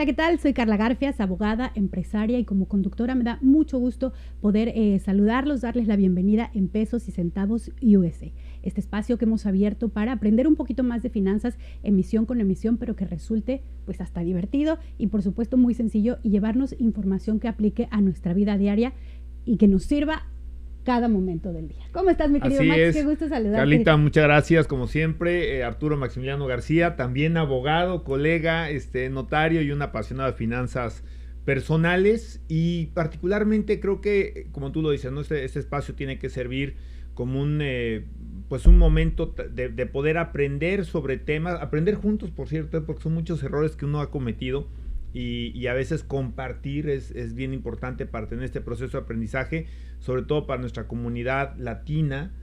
Hola, ¿qué tal? Soy Carla Garfias, abogada, empresaria y como conductora me da mucho gusto poder saludarlos, darles la bienvenida en Pesos y Centavos USA. Este espacio que hemos abierto para aprender un poquito más de finanzas, emisión con emisión, pero que resulte pues hasta divertido y por supuesto muy sencillo y llevarnos información que aplique a nuestra vida diaria y que nos sirva cada momento del día. ¿Cómo estás, mi querido Max? Qué gusto saludarte. Carlita, muchas gracias, como siempre. Arturo Maximiliano García, también abogado, colega, notario y un apasionado de finanzas personales, y particularmente creo que, como tú lo dices, ¿no? Este espacio tiene que servir como un momento de poder aprender sobre temas, aprender juntos, por cierto, porque son muchos errores que uno ha cometido. Y a veces compartir es bien importante para tener este proceso de aprendizaje, sobre todo para nuestra comunidad latina,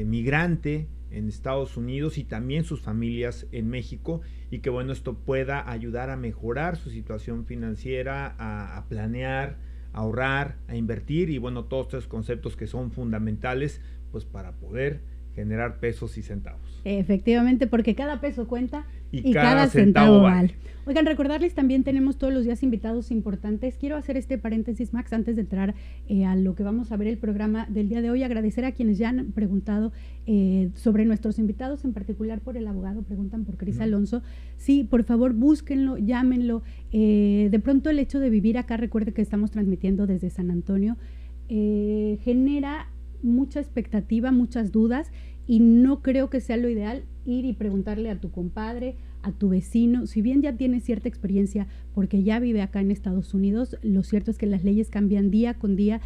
migrante en Estados Unidos y también sus familias en México, y que bueno, esto pueda ayudar a mejorar su situación financiera, a planear, a ahorrar, a invertir, y bueno, todos estos conceptos que son fundamentales pues para poder generar pesos y centavos. Efectivamente, porque cada peso cuenta y cada centavo vale. Oigan, recordarles también tenemos todos los días invitados importantes. Quiero hacer este paréntesis, Max, antes de entrar a lo que vamos a ver el programa del día de hoy. Agradecer a quienes ya han preguntado sobre nuestros invitados, en particular por el abogado, preguntan por Cris Alonso. Sí, por favor, búsquenlo, llámenlo. De pronto el hecho de vivir acá, recuerde que estamos transmitiendo desde San Antonio, genera mucha expectativa, muchas dudas, y no creo que sea lo ideal ir y preguntarle a tu compadre, a tu vecino, si bien ya tiene cierta experiencia porque ya vive acá en Estados Unidos. Lo cierto es que las leyes cambian día con día,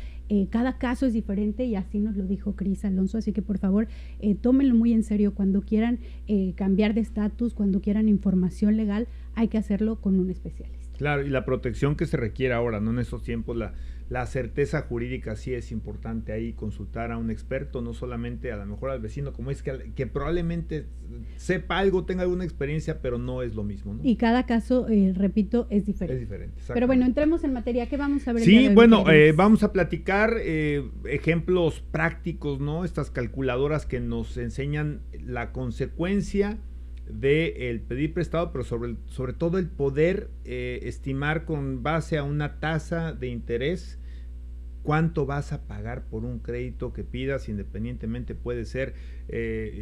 cada caso es diferente, y así nos lo dijo Cris Alonso, así que por favor tómenlo muy en serio. Cuando quieran cambiar de estatus, cuando quieran información legal, hay que hacerlo con un especialista. Claro, y la protección que se requiere ahora, ¿no? En estos tiempos, la certeza jurídica sí es importante ahí, consultar a un experto, no solamente a lo mejor al vecino, como es que probablemente sepa algo, tenga alguna experiencia, pero no es lo mismo, ¿no? Y cada caso, repito, es diferente. Es diferente. Pero bueno, entremos en materia. ¿Qué vamos a ver? Sí, bueno, vamos a platicar ejemplos prácticos, ¿no? Estas calculadoras que nos enseñan la consecuencia de el pedir prestado, pero sobre todo el poder estimar con base a una tasa de interés cuánto vas a pagar por un crédito que pidas, independientemente puede ser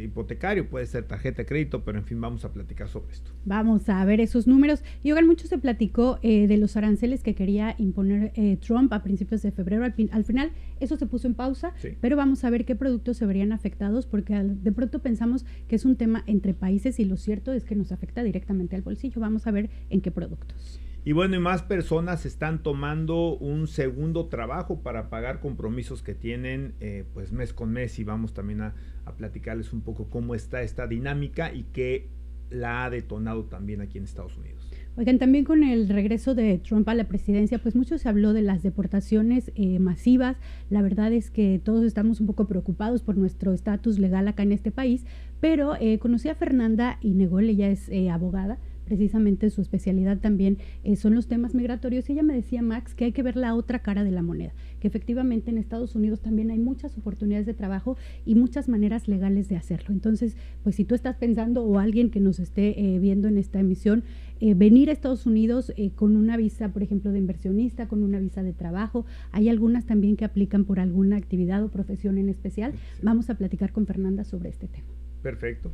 hipotecario, puede ser tarjeta de crédito, pero en fin, vamos a platicar sobre esto. Vamos a ver esos números. Y oigan, mucho se platicó de los aranceles que quería imponer Trump a principios de febrero. Al final eso se puso en pausa, sí, pero vamos a ver qué productos se verían afectados, porque de pronto pensamos que es un tema entre países y lo cierto es que nos afecta directamente al bolsillo. Vamos a ver en qué productos. Y bueno, y más personas están tomando un segundo trabajo para pagar compromisos que tienen pues mes con mes, y vamos también a platicarles un poco cómo está esta dinámica y qué la ha detonado también aquí en Estados Unidos. Oigan, también con el regreso de Trump a la presidencia, pues mucho se habló de las deportaciones masivas. La verdad es que todos estamos un poco preocupados por nuestro estatus legal acá en este país, pero conocí a Fernanda Inegol, ella es abogada. Precisamente su especialidad también son los temas migratorios, y ella me decía, Max, que hay que ver la otra cara de la moneda, que efectivamente en Estados Unidos también hay muchas oportunidades de trabajo y muchas maneras legales de hacerlo. Entonces, pues si tú estás pensando, o alguien que nos esté viendo en esta emisión, venir a Estados Unidos con una visa, por ejemplo, de inversionista, con una visa de trabajo, hay algunas también que aplican por alguna actividad o profesión en especial. Sí. Vamos a platicar con Fernanda sobre este tema. Perfecto.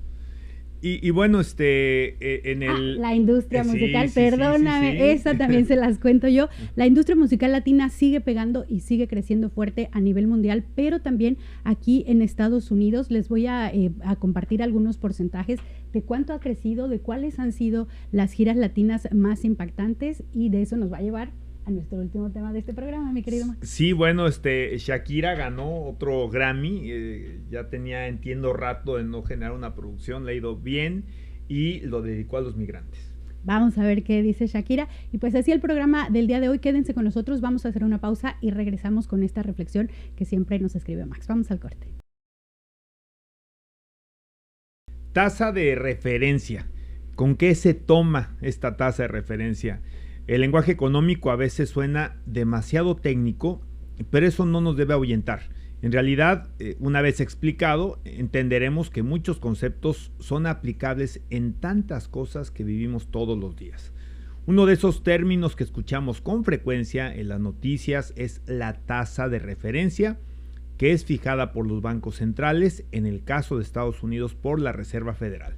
Y bueno, en el... la industria musical, sí, perdóname, sí. Esa también se las cuento yo. La industria musical latina sigue pegando y sigue creciendo fuerte a nivel mundial, pero también aquí en Estados Unidos. Les voy a compartir algunos porcentajes de cuánto ha crecido, de cuáles han sido las giras latinas más impactantes, y de eso nos va a llevar a nuestro último tema de este programa, mi querido Max. Sí, bueno, Shakira ganó otro Grammy, ya tenía, entiendo, rato de no generar una producción, le ha ido bien y lo dedicó a los migrantes. Vamos a ver qué dice Shakira, y pues así el programa del día de hoy. Quédense con nosotros, vamos a hacer una pausa y regresamos con esta reflexión que siempre nos escribe Max. Vamos al corte. Tasa de referencia. ¿Con qué se toma esta tasa de referencia? El lenguaje económico a veces suena demasiado técnico, pero eso no nos debe ahuyentar. En realidad, una vez explicado, entenderemos que muchos conceptos son aplicables en tantas cosas que vivimos todos los días. Uno de esos términos que escuchamos con frecuencia en las noticias es la tasa de referencia, que es fijada por los bancos centrales, en el caso de Estados Unidos por la Reserva Federal.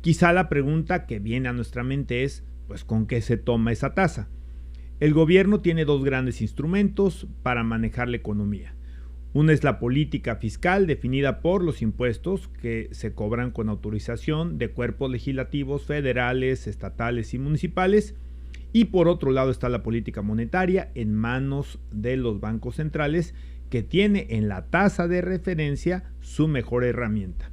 Quizá la pregunta que viene a nuestra mente es, pues, ¿con qué se toma esa tasa? El gobierno tiene dos grandes instrumentos para manejar la economía. Uno es la política fiscal, definida por los impuestos que se cobran con autorización de cuerpos legislativos federales, estatales y municipales. Y por otro lado está la política monetaria, en manos de los bancos centrales, que tiene en la tasa de referencia su mejor herramienta.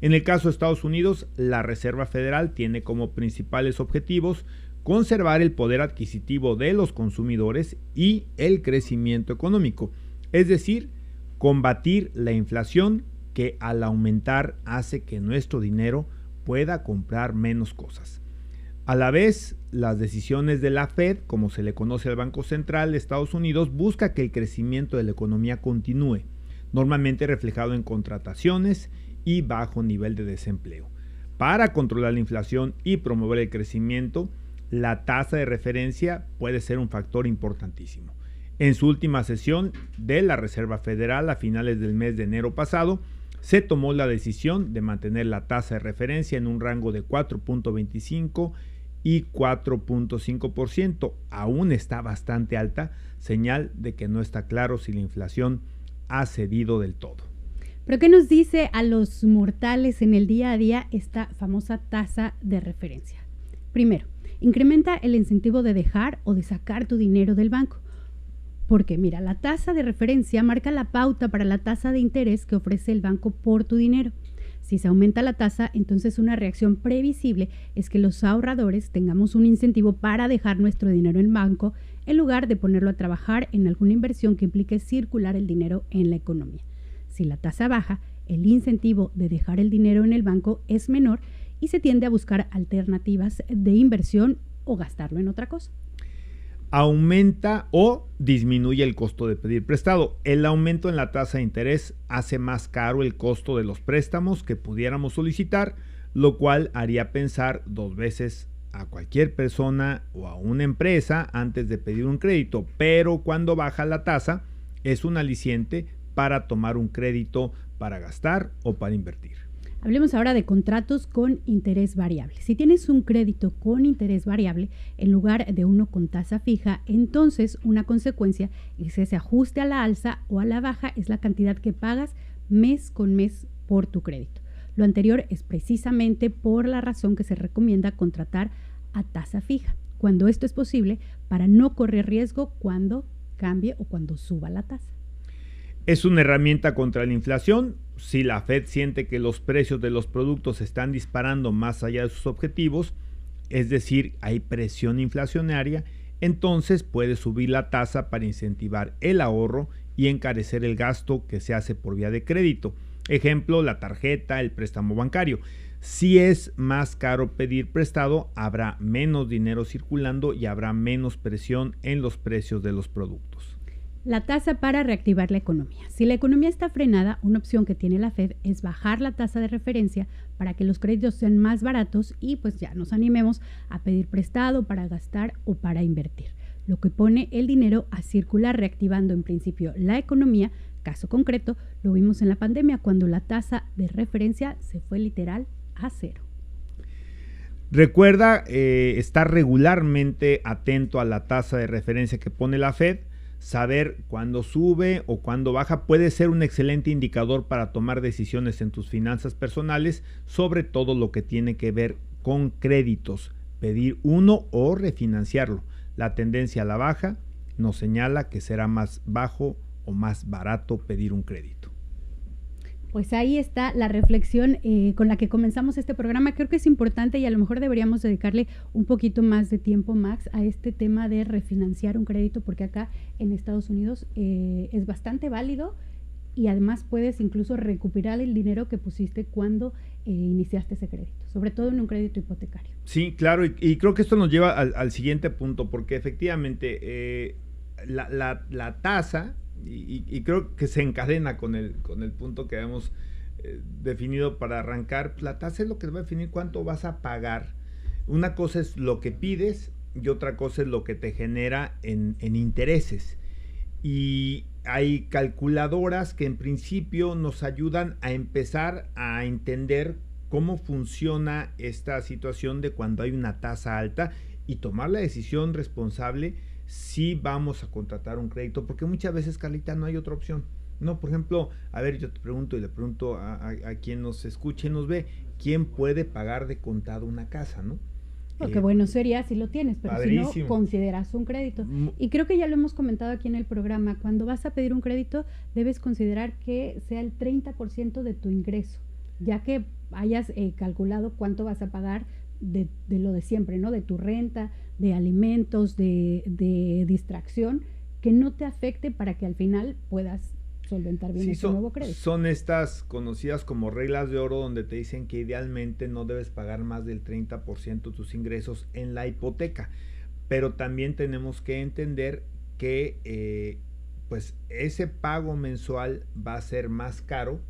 En el caso de Estados Unidos, la Reserva Federal tiene como principales objetivos conservar el poder adquisitivo de los consumidores y el crecimiento económico, es decir, combatir la inflación, que al aumentar hace que nuestro dinero pueda comprar menos cosas. A la vez, las decisiones de la Fed, como se le conoce al Banco Central de Estados Unidos, busca que el crecimiento de la economía continúe, normalmente reflejado en contrataciones y bajo nivel de desempleo. Para controlar la inflación y promover el crecimiento, la tasa de referencia puede ser un factor importantísimo. En su última sesión de la Reserva Federal a finales del mes de enero pasado, se tomó la decisión de mantener la tasa de referencia en un rango de 4.25 y 4.5%. Aún está bastante alta, señal de que no está claro si la inflación ha cedido del todo. ¿Pero qué nos dice a los mortales en el día a día esta famosa tasa de referencia? Primero, incrementa el incentivo de dejar o de sacar tu dinero del banco. Porque mira, la tasa de referencia marca la pauta para la tasa de interés que ofrece el banco por tu dinero. Si se aumenta la tasa, entonces una reacción previsible es que los ahorradores tengamos un incentivo para dejar nuestro dinero en banco en lugar de ponerlo a trabajar en alguna inversión que implique circular el dinero en la economía. Si la tasa baja, el incentivo de dejar el dinero en el banco es menor y se tiende a buscar alternativas de inversión o gastarlo en otra cosa. Aumenta o disminuye el costo de pedir prestado. El aumento en la tasa de interés hace más caro el costo de los préstamos que pudiéramos solicitar, lo cual haría pensar dos veces a cualquier persona o a una empresa antes de pedir un crédito. Pero cuando baja la tasa, es un aliciente para tomar un crédito para gastar o para invertir. Hablemos ahora de contratos con interés variable. Si tienes un crédito con interés variable en lugar de uno con tasa fija, entonces una consecuencia es que ese ajuste a la alza o a la baja es la cantidad que pagas mes con mes por tu crédito. Lo anterior es precisamente por la razón que se recomienda contratar a tasa fija, cuando esto es posible, para no correr riesgo cuando cambie o cuando suba la tasa. Es una herramienta contra la inflación. Si la Fed siente que los precios de los productos están disparando más allá de sus objetivos, es decir, hay presión inflacionaria, entonces puede subir la tasa para incentivar el ahorro y encarecer el gasto que se hace por vía de crédito. Ejemplo, la tarjeta, el préstamo bancario. Si es más caro pedir prestado, habrá menos dinero circulando y habrá menos presión en los precios de los productos. La tasa para reactivar la economía. Si la economía está frenada, una opción que tiene la Fed es bajar la tasa de referencia para que los créditos sean más baratos y pues ya nos animemos a pedir prestado para gastar o para invertir, lo que pone el dinero a circular, reactivando en principio la economía. Caso concreto, lo vimos en la pandemia cuando la tasa de referencia se fue literal a cero. Recuerda estar regularmente atento a la tasa de referencia que pone la Fed. Saber cuándo sube o cuándo baja puede ser un excelente indicador para tomar decisiones en tus finanzas personales, sobre todo lo que tiene que ver con créditos, pedir uno o refinanciarlo. La tendencia a la baja nos señala que será más bajo o más barato pedir un crédito. Pues ahí está la reflexión con la que comenzamos este programa. Creo que es importante y a lo mejor deberíamos dedicarle un poquito más de tiempo, Max, a este tema de refinanciar un crédito, porque acá en Estados Unidos es bastante válido y además puedes incluso recuperar el dinero que pusiste cuando iniciaste ese crédito, sobre todo en un crédito hipotecario. Sí, claro, y creo que esto nos lleva al siguiente punto, porque efectivamente la tasa... Y creo que se encadena con el punto que hemos definido para arrancar. La tasa es lo que va a definir cuánto vas a pagar. Una cosa es lo que pides y otra cosa es lo que te genera en intereses. Y hay calculadoras que en principio nos ayudan a empezar a entender cómo funciona esta situación de cuando hay una tasa alta y tomar la decisión responsable si vamos a contratar un crédito, porque muchas veces, Carlita, no hay otra opción. No, por ejemplo, a ver, yo te pregunto y le pregunto a quien nos escuche y nos ve, ¿quién puede pagar de contado una casa, no? Lo que bueno sería si lo tienes, pero padrísimo. Si no, consideras un crédito. Y creo que ya lo hemos comentado aquí en el programa, cuando vas a pedir un crédito, debes considerar que sea el 30% de tu ingreso, ya que hayas calculado cuánto vas a pagar de lo de siempre, ¿no? De tu renta, de alimentos, de distracción, que no te afecte para que al final puedas solventar bien ese nuevo crédito. Son estas conocidas como reglas de oro, donde te dicen que idealmente no debes pagar más del 30% de tus ingresos en la hipoteca, pero también tenemos que entender que pues ese pago mensual va a ser más caro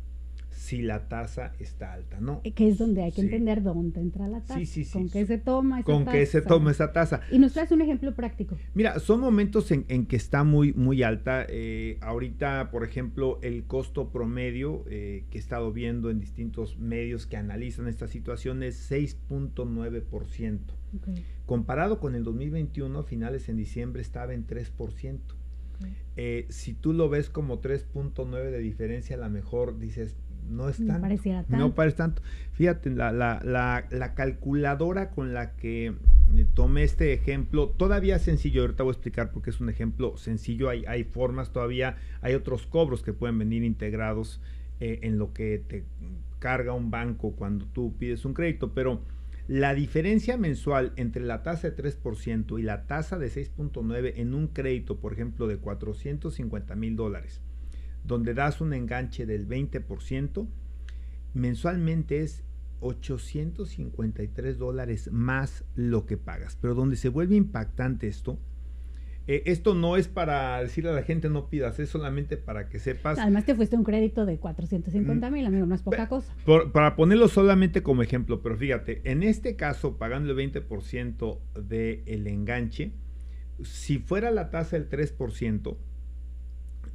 si la tasa está alta, ¿no? Que es donde hay que entender dónde entra la tasa, con qué se toma esa tasa. Con qué se toma esa tasa. Y nos traes un ejemplo práctico. Mira, son momentos en que está muy alta. Ahorita, por ejemplo, el costo promedio que he estado viendo en distintos medios que analizan esta situación es 6.9%. Okay. Comparado con el 2021, finales en diciembre estaba en 3%. Okay. Si tú lo ves como 3.9 de diferencia, a lo mejor dices, no es tanto. No parece tanto. Fíjate, la calculadora con la que tomé este ejemplo, todavía es sencillo, ahorita voy a explicar porque es un ejemplo sencillo, hay formas todavía, hay otros cobros que pueden venir integrados en lo que te carga un banco cuando tú pides un crédito, pero la diferencia mensual entre la tasa de 3% y la tasa de 6.9 en un crédito, por ejemplo, de $450,000, donde das un enganche del 20%, mensualmente es $853 más lo que pagas. Pero donde se vuelve impactante esto no es para decirle a la gente no pidas, es solamente para que sepas. Además te fuiste un crédito de $450,000, amigo, no es poca cosa. Para ponerlo solamente como ejemplo, pero fíjate, en este caso, pagando el 20% del enganche, si fuera la tasa del 3%,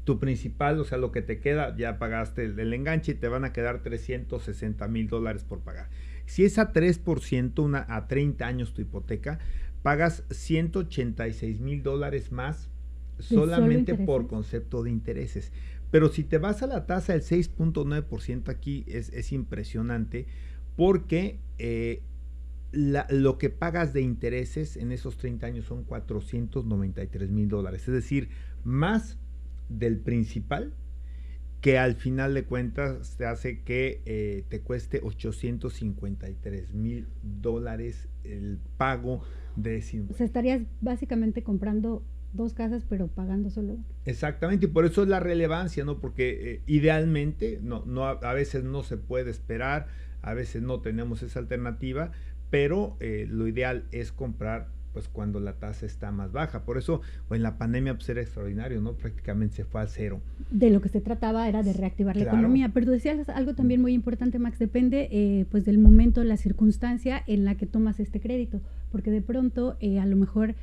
tu principal, o sea, lo que te queda, ya pagaste el enganche y te van a quedar $360,000 por pagar. Si es a 3%, a 30 años tu hipoteca, pagas $186,000 más solamente por concepto de intereses. Pero si te vas a la tasa del 6.9%, aquí es impresionante porque lo que pagas de intereses en esos 30 años son $493,000. Es decir, más del principal, que al final de cuentas te hace que te cueste $853,000 el pago de ese impuesto. O sea, estarías básicamente comprando dos casas, pero pagando solo una. Exactamente, y por eso es la relevancia, ¿no? Porque idealmente a veces no se puede esperar, a veces no tenemos esa alternativa, pero lo ideal es comprar pues cuando la tasa está más baja. Por eso en la pandemia pues era extraordinario, ¿no? Prácticamente se fue al cero. De lo que se trataba era de reactivar la economía, pero decías algo también muy importante, Max, depende pues del momento, la circunstancia en la que tomas este crédito, porque de pronto a lo mejor,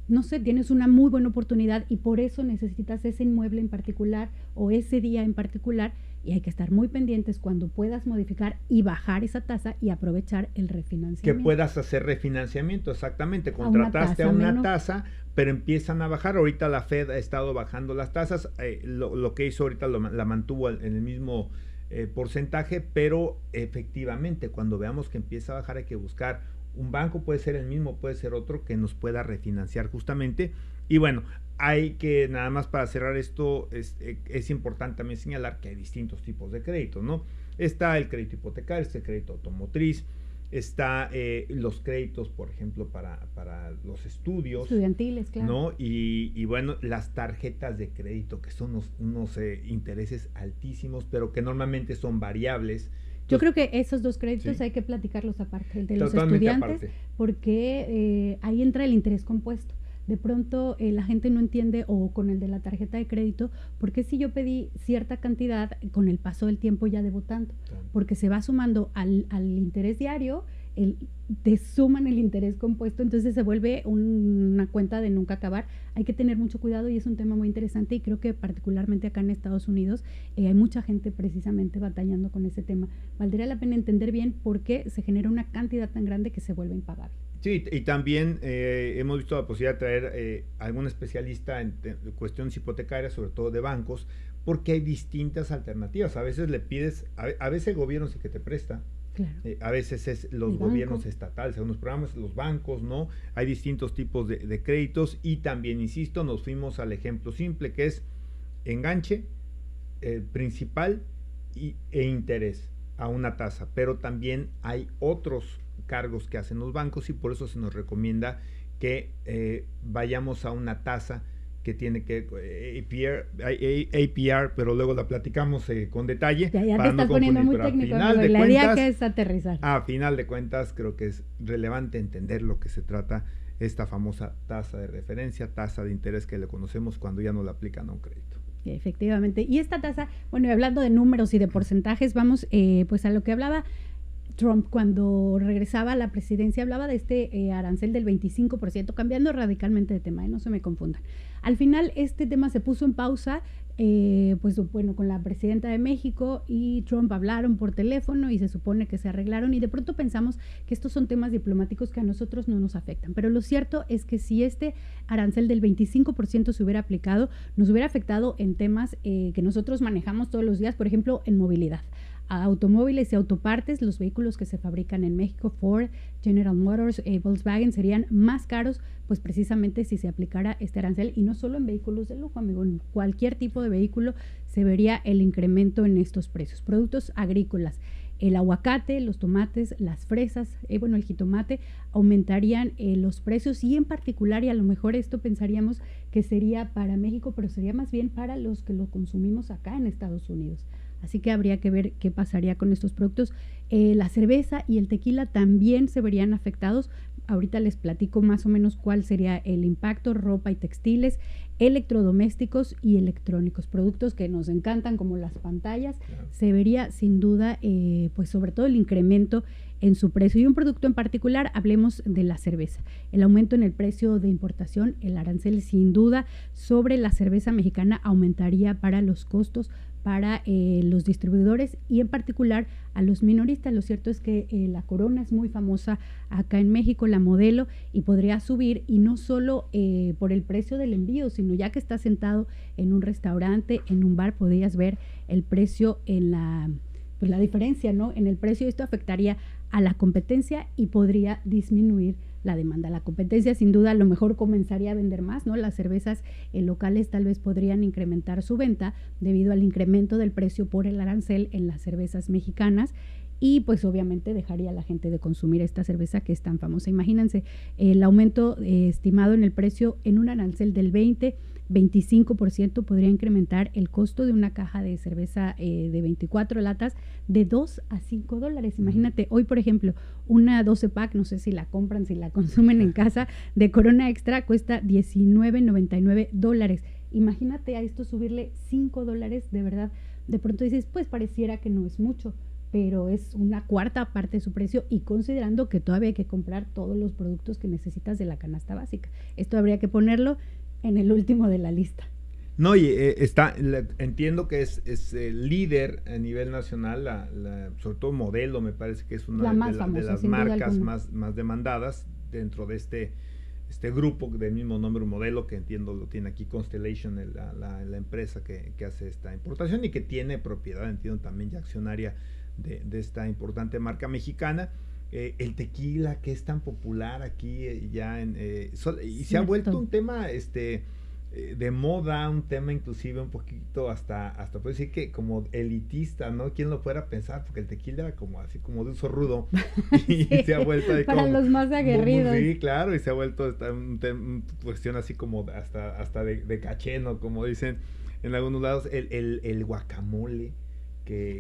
no sé, tienes una muy buena oportunidad y por eso necesitas ese inmueble en particular o ese día en particular, y hay que estar muy pendientes cuando puedas modificar y bajar esa tasa y aprovechar el refinanciamiento. Que puedas hacer refinanciamiento, exactamente. Contrataste a una tasa, pero empiezan a bajar. Ahorita la Fed ha estado bajando las tasas. Lo que hizo ahorita la mantuvo en el mismo porcentaje, pero efectivamente cuando veamos que empieza a bajar hay que buscar un banco, puede ser el mismo, puede ser otro, que nos pueda refinanciar justamente. Y bueno, hay que, nada más para cerrar esto, es importante también señalar que hay distintos tipos de créditos, ¿no? Está el crédito hipotecario, está el crédito automotriz, está los créditos, por ejemplo, para los estudios. Estudiantiles, claro. ¿No? Y bueno, las tarjetas de crédito, que son unos intereses altísimos, pero que normalmente son variables. Yo creo que esos dos créditos hay que platicarlos aparte, el de los estudiantes, porque ahí entra el interés compuesto. De pronto la gente no entiende, o con el de la tarjeta de crédito, porque si yo pedí cierta cantidad, con el paso del tiempo ya debo tanto, porque se va sumando al interés diario te suman el interés compuesto, entonces se vuelve una cuenta de nunca acabar. Hay que tener mucho cuidado y es un tema muy interesante y creo que particularmente acá en Estados Unidos hay mucha gente precisamente batallando con ese tema. Valdría la pena entender bien por qué se genera una cantidad tan grande que se vuelve impagable. Sí, y también hemos visto la posibilidad de traer algún especialista en cuestiones hipotecarias, sobre todo de bancos, porque hay distintas alternativas. A veces le pides, a veces el gobierno es el que te presta, Claro. a veces es los gobiernos estatales, algunos programas, los bancos, ¿no? Hay distintos tipos de créditos y también, insisto, nos fuimos al ejemplo simple que es enganche, principal e interés a una tasa, pero también hay otros cargos que hacen los bancos y por eso se nos recomienda que vayamos a una tasa que tiene que APR, pero luego la platicamos con detalle. Ya para te estás poniendo muy técnico, la idea que es aterrizar. A final de cuentas, creo que es relevante entender lo que se trata esta famosa tasa de referencia, tasa de interés que le conocemos cuando ya no la aplican a un crédito. Efectivamente. Y esta tasa, bueno, hablando de números y de porcentajes, vamos pues a lo que hablaba Trump cuando regresaba a la presidencia, hablaba de este arancel del 25%, cambiando radicalmente de tema, no se me confundan. Al final este tema se puso en pausa, pues bueno, con la presidenta de México y Trump hablaron por teléfono y se supone que se arreglaron y de pronto pensamos que estos son temas diplomáticos que a nosotros no nos afectan, pero lo cierto es que si este arancel del 25% se hubiera aplicado, nos hubiera afectado en temas que nosotros manejamos todos los días, por ejemplo, en movilidad. A automóviles y autopartes, los vehículos que se fabrican en México, Ford, General Motors, Volkswagen, serían más caros, pues precisamente si se aplicara este arancel, y no solo en vehículos de lujo, amigo, en cualquier tipo de vehículo se vería el incremento en estos precios. Productos agrícolas, el aguacate, los tomates, las fresas, bueno, el jitomate, aumentarían los precios y en particular, y a lo mejor esto pensaríamos que sería para México, pero sería más bien para los que lo consumimos acá en Estados Unidos. Así que habría que ver qué pasaría con estos productos. La cerveza y el tequila también se verían afectados. Ahorita les platico más o menos cuál sería el impacto. Ropa y textiles, electrodomésticos y electrónicos, productos que nos encantan como las pantallas. Claro. Se vería sin duda, pues sobre todo el incremento en su precio. Y un producto en particular, hablemos de la cerveza. El aumento en el precio de importación, el arancel sin duda sobre la cerveza mexicana aumentaría para los costos para los distribuidores y en particular a los minoristas. Lo cierto es que la Corona es muy famosa acá en México, la Modelo, y podría subir, y no solo por el precio del envío, sino ya que estás sentado en un restaurante, en un bar, podrías ver el precio en la diferencia, ¿no? En el precio. Esto afectaría a la competencia y podría disminuir la demanda. La competencia sin duda a lo mejor comenzaría a vender más, ¿no? Las cervezas locales tal vez podrían incrementar su venta debido al incremento del precio por el arancel en las cervezas mexicanas y pues obviamente dejaría a la gente de consumir esta cerveza que es tan famosa. Imagínense el aumento estimado en el precio en un arancel del 25% podría incrementar el costo de una caja de cerveza de 24 latas de $2 a $5. Imagínate, hoy por ejemplo, una 12 pack, no sé si la compran, si la consumen en casa, de Corona Extra cuesta $19.99. Imagínate a esto subirle $5, de verdad. De pronto dices, pues pareciera que no es mucho, pero es una cuarta parte de su precio y considerando que todavía hay que comprar todos los productos que necesitas de la canasta básica. Esto habría que ponerlo en el último de la lista. No, y entiendo que es líder a nivel nacional, sobre todo Modelo, me parece que es una de las marcas más demandadas dentro de este grupo del mismo nombre, Modelo, que entiendo lo tiene aquí Constellation, la empresa que hace esta importación y que tiene propiedad, entiendo también ya accionaria de esta importante marca mexicana. El tequila, que es tan popular aquí y se ha vuelto un tema de moda, un tema inclusive un poquito hasta puedo decir que como elitista, ¿no? ¿Quién lo fuera a pensar? Porque el tequila era como así como de uso rudo y sí, se ha vuelto ahí para los más aguerridos. Sí, claro, y se ha vuelto una cuestión así como hasta de caché, ¿no? Como dicen en algunos lados, el guacamole,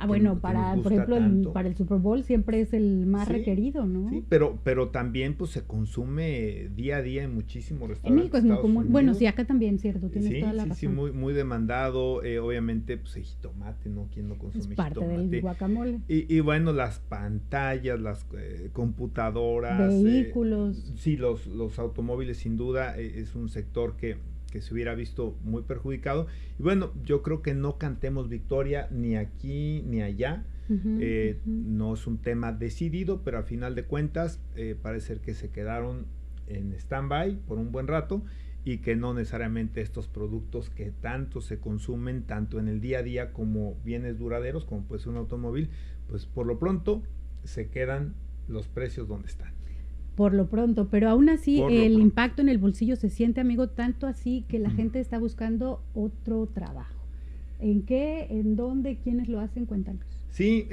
Bueno, que nos por gusta ejemplo, tanto. para el Super Bowl siempre es el más Sí, requerido, ¿no? sí, pero también pues se consume día a día en muchísimos En restaurantes México de es muy Estados común. Bueno, sí, Unidos. acá también, cierto, tienes Sí, toda la sí, sí, razón. muy, muy demandado. Obviamente, pues el jitomate, ¿no? ¿Quién no Es consume parte del jitomate? guacamole. Y bueno, las pantallas, las computadoras, Vehículos. sí, los automóviles sin duda es un sector que se hubiera visto muy perjudicado. Y bueno, yo creo que no cantemos victoria ni aquí ni allá. No es un tema decidido, pero a final de cuentas parece ser que se quedaron en stand-by por un buen rato y que no necesariamente estos productos que tanto se consumen, tanto en el día a día como bienes duraderos, como puede ser un automóvil, pues por lo pronto se quedan los precios donde están. Por lo pronto, pero aún así el pronto. impacto en el bolsillo se siente, amigo, tanto así que la gente está buscando otro trabajo. ¿En qué? ¿En dónde? ¿Quiénes lo hacen? Cuéntanos. Sí,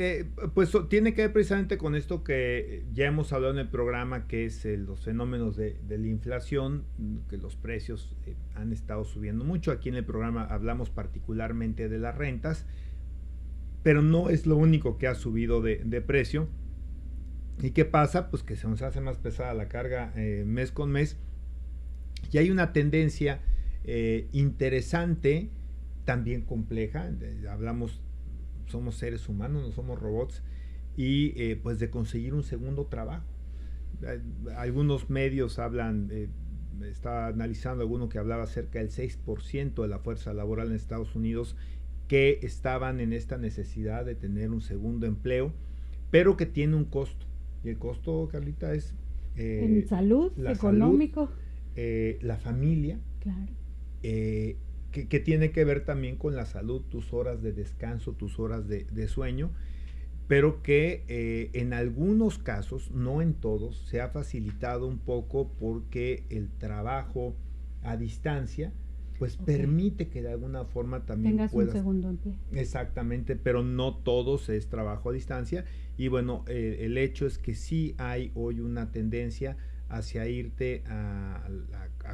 pues tiene que ver precisamente con esto que ya hemos hablado en el programa, que es los fenómenos de la inflación, que los precios han estado subiendo mucho. Aquí en el programa hablamos particularmente de las rentas, pero no es lo único que ha subido de precio. ¿Y qué pasa? Pues que se nos hace más pesada la carga mes con mes. Y hay una tendencia interesante, también compleja. Hablamos, somos seres humanos, no somos robots. Y pues de conseguir un segundo trabajo. Algunos medios hablan, estaba analizando alguno que hablaba cerca del 6% de la fuerza laboral en Estados Unidos que estaban en esta necesidad de tener un segundo empleo, pero que tiene un costo. Y el costo, Carlita, es en salud, la económico. Salud, la familia, claro. Que tiene que ver también con la salud, tus horas de descanso, tus horas de sueño, pero que en algunos casos, no en todos, se ha facilitado un poco porque el trabajo a distancia pues permite que de alguna forma también tengas un segundo empleo. Exactamente, pero no todos es trabajo a distancia. Y bueno, el hecho es que sí hay hoy una tendencia hacia irte a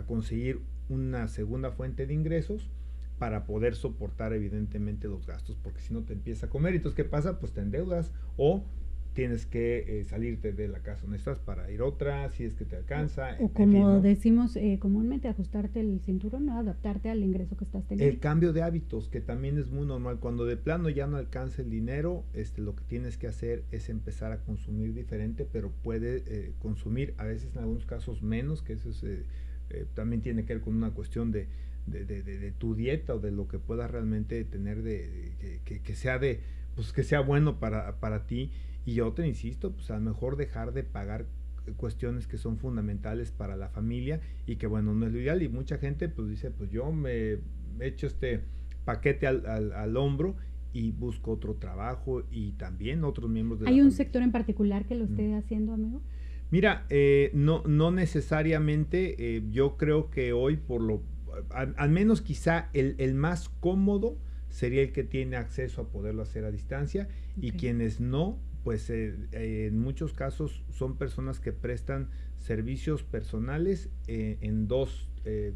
conseguir una segunda fuente de ingresos para poder soportar evidentemente los gastos, porque si no te empieza a comer, entonces ¿qué pasa? Pues te endeudas o tienes que salirte de la casa donde estás para ir a otra, si es que te alcanza. O como fin, ¿no? Decimos comúnmente, ajustarte el cinturón, ¿no? Adaptarte al ingreso que estás teniendo. El cambio de hábitos, que también es muy normal. Cuando de plano ya no alcanza el dinero, lo que tienes que hacer es empezar a consumir diferente, pero puede consumir a veces en algunos casos menos, que eso es, también tiene que ver con una cuestión de tu dieta o de lo que puedas realmente tener que sea pues que sea bueno para ti. Y otra, insisto, pues a lo mejor dejar de pagar cuestiones que son fundamentales para la familia y que bueno, no es lo ideal. Y mucha gente pues dice, pues yo me echo este paquete al hombro y busco otro trabajo y también otros miembros de la familia. ¿Hay un sector en particular que lo esté haciendo, amigo? Mira, no necesariamente. Yo creo que hoy al menos quizá el más cómodo sería el que tiene acceso a poderlo hacer a distancia y quienes no, pues en muchos casos son personas que prestan servicios personales en dos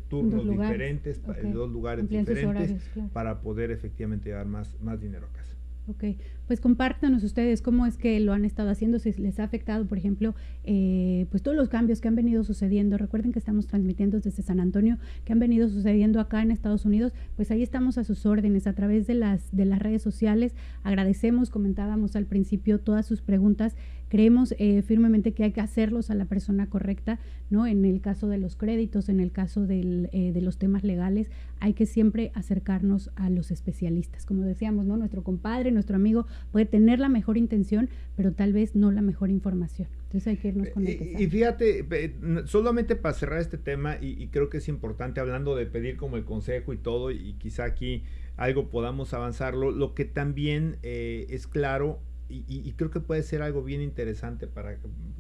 turnos diferentes, en dos lugares diferentes, horarios, claro, para poder efectivamente llevar más dinero a casa. Ok, pues compártanos ustedes cómo es que lo han estado haciendo, si les ha afectado, por ejemplo, pues todos los cambios que han venido sucediendo. Recuerden que estamos transmitiendo desde San Antonio, que han venido sucediendo acá en Estados Unidos. Pues ahí estamos a sus órdenes a través de las redes sociales. Agradecemos, comentábamos al principio, todas sus preguntas. Creemos firmemente que hay que hacerlos a la persona correcta, ¿no? En el caso de los créditos, en el caso de los temas legales, hay que siempre acercarnos a los especialistas. Como decíamos, ¿no? Nuestro compadre, nuestro amigo puede tener la mejor intención, pero tal vez no la mejor información. Entonces hay que irnos con el que sabe. Y fíjate, solamente para cerrar este tema, y creo que es importante, hablando de pedir como el consejo y todo, y quizá aquí algo podamos avanzarlo, lo que también es claro, y creo que puede ser algo bien interesante para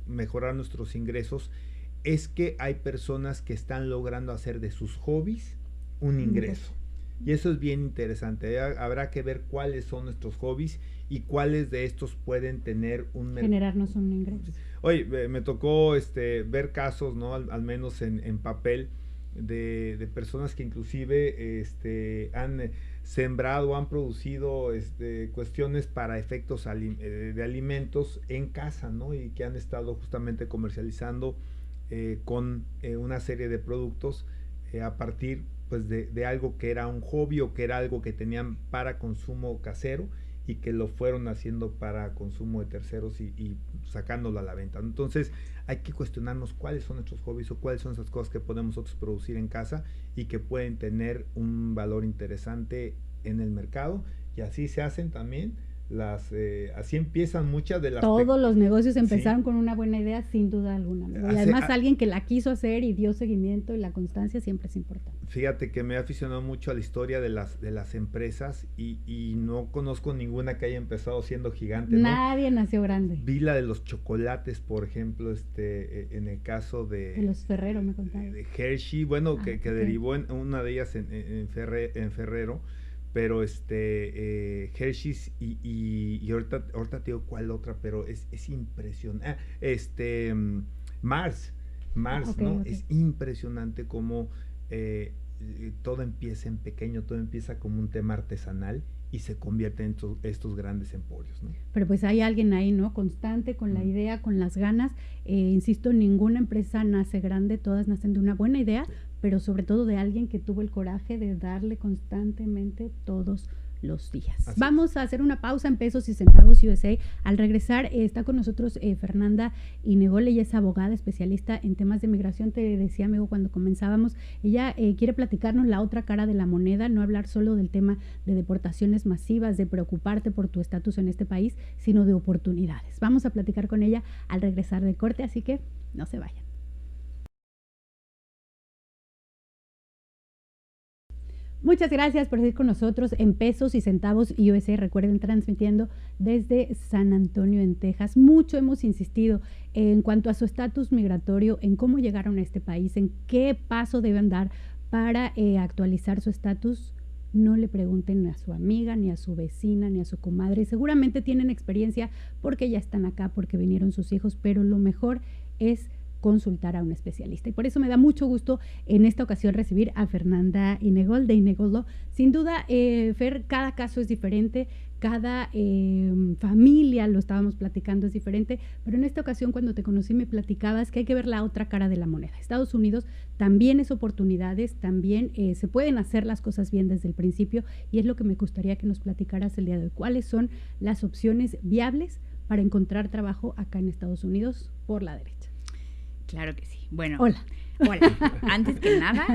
mejorar nuestros ingresos, es que hay personas que están logrando hacer de sus hobbies un ingreso. Y eso es bien interesante. Habrá que ver cuáles son nuestros hobbies y cuáles de estos pueden tener generarnos un ingreso. Oye, me tocó ver casos, ¿no? Al menos en papel, de personas que inclusive sembrado, han producido cuestiones para efectos de alimentos en casa, ¿no? Y que han estado justamente comercializando con una serie de productos a partir pues de algo que era un hobby o que era algo que tenían para consumo casero y que lo fueron haciendo para consumo de terceros y sacándolo a la venta. Entonces hay que cuestionarnos cuáles son nuestros hobbies o cuáles son esas cosas que podemos nosotros producir en casa y que pueden tener un valor interesante en el mercado, y así se hacen también así empiezan muchas de las... Todos los negocios empezaron con una buena idea, sin duda alguna, ¿no? Y además alguien que la quiso hacer y dio seguimiento, y la constancia siempre es importante. Fíjate que me he aficionado mucho a la historia de las empresas y no conozco ninguna que haya empezado siendo gigante, ¿no? Nadie nació grande. Vi la de los chocolates, por ejemplo, en el caso de los Ferrero, me contaron. De Hershey, bueno, que derivó en una de ellas en Ferrero. Pero Hershey's y ahorita te digo cuál otra, pero es impresionante. Mars, ¿no? Okay. Es impresionante cómo todo empieza en pequeño, todo empieza como un tema artesanal y se convierte en estos grandes emporios, ¿no? Pero pues hay alguien ahí, ¿no? Constante, con la idea, con las ganas. Insisto, ninguna empresa nace grande, todas nacen de una buena idea, pero sobre todo de alguien que tuvo el coraje de darle constantemente todos los días. Así Vamos a hacer una pausa en Pesos y Centavos USA. Al regresar está con nosotros Fernanda Inegol. Ella es abogada especialista en temas de migración. Te decía, amigo, cuando comenzábamos, ella quiere platicarnos la otra cara de la moneda, no hablar solo del tema de deportaciones masivas, de preocuparte por tu estatus en este país, sino de oportunidades. Vamos a platicar con ella al regresar del corte, así que no se vayan. Muchas gracias por seguir con nosotros en Pesos y Centavos USA. Recuerden, transmitiendo desde San Antonio, en Texas. Mucho hemos insistido en cuanto a su estatus migratorio, en cómo llegaron a este país, en qué paso deben dar para actualizar su estatus. No le pregunten a su amiga, ni a su vecina, ni a su comadre. Seguramente tienen experiencia porque ya están acá, porque vinieron sus hijos, pero lo mejor es consultar a un especialista. Y por eso me da mucho gusto en esta ocasión recibir a Fernanda Inegol de Inegol Law. Sin duda, Fer, cada caso es diferente, cada familia, lo estábamos platicando, es diferente, pero en esta ocasión cuando te conocí me platicabas que hay que ver la otra cara de la moneda. Estados Unidos también es oportunidades, también se pueden hacer las cosas bien desde el principio, y es lo que me gustaría que nos platicaras el día de hoy. ¿Cuáles son las opciones viables para encontrar trabajo acá en Estados Unidos por la derecha? Claro que sí. Bueno, hola. Antes que nada,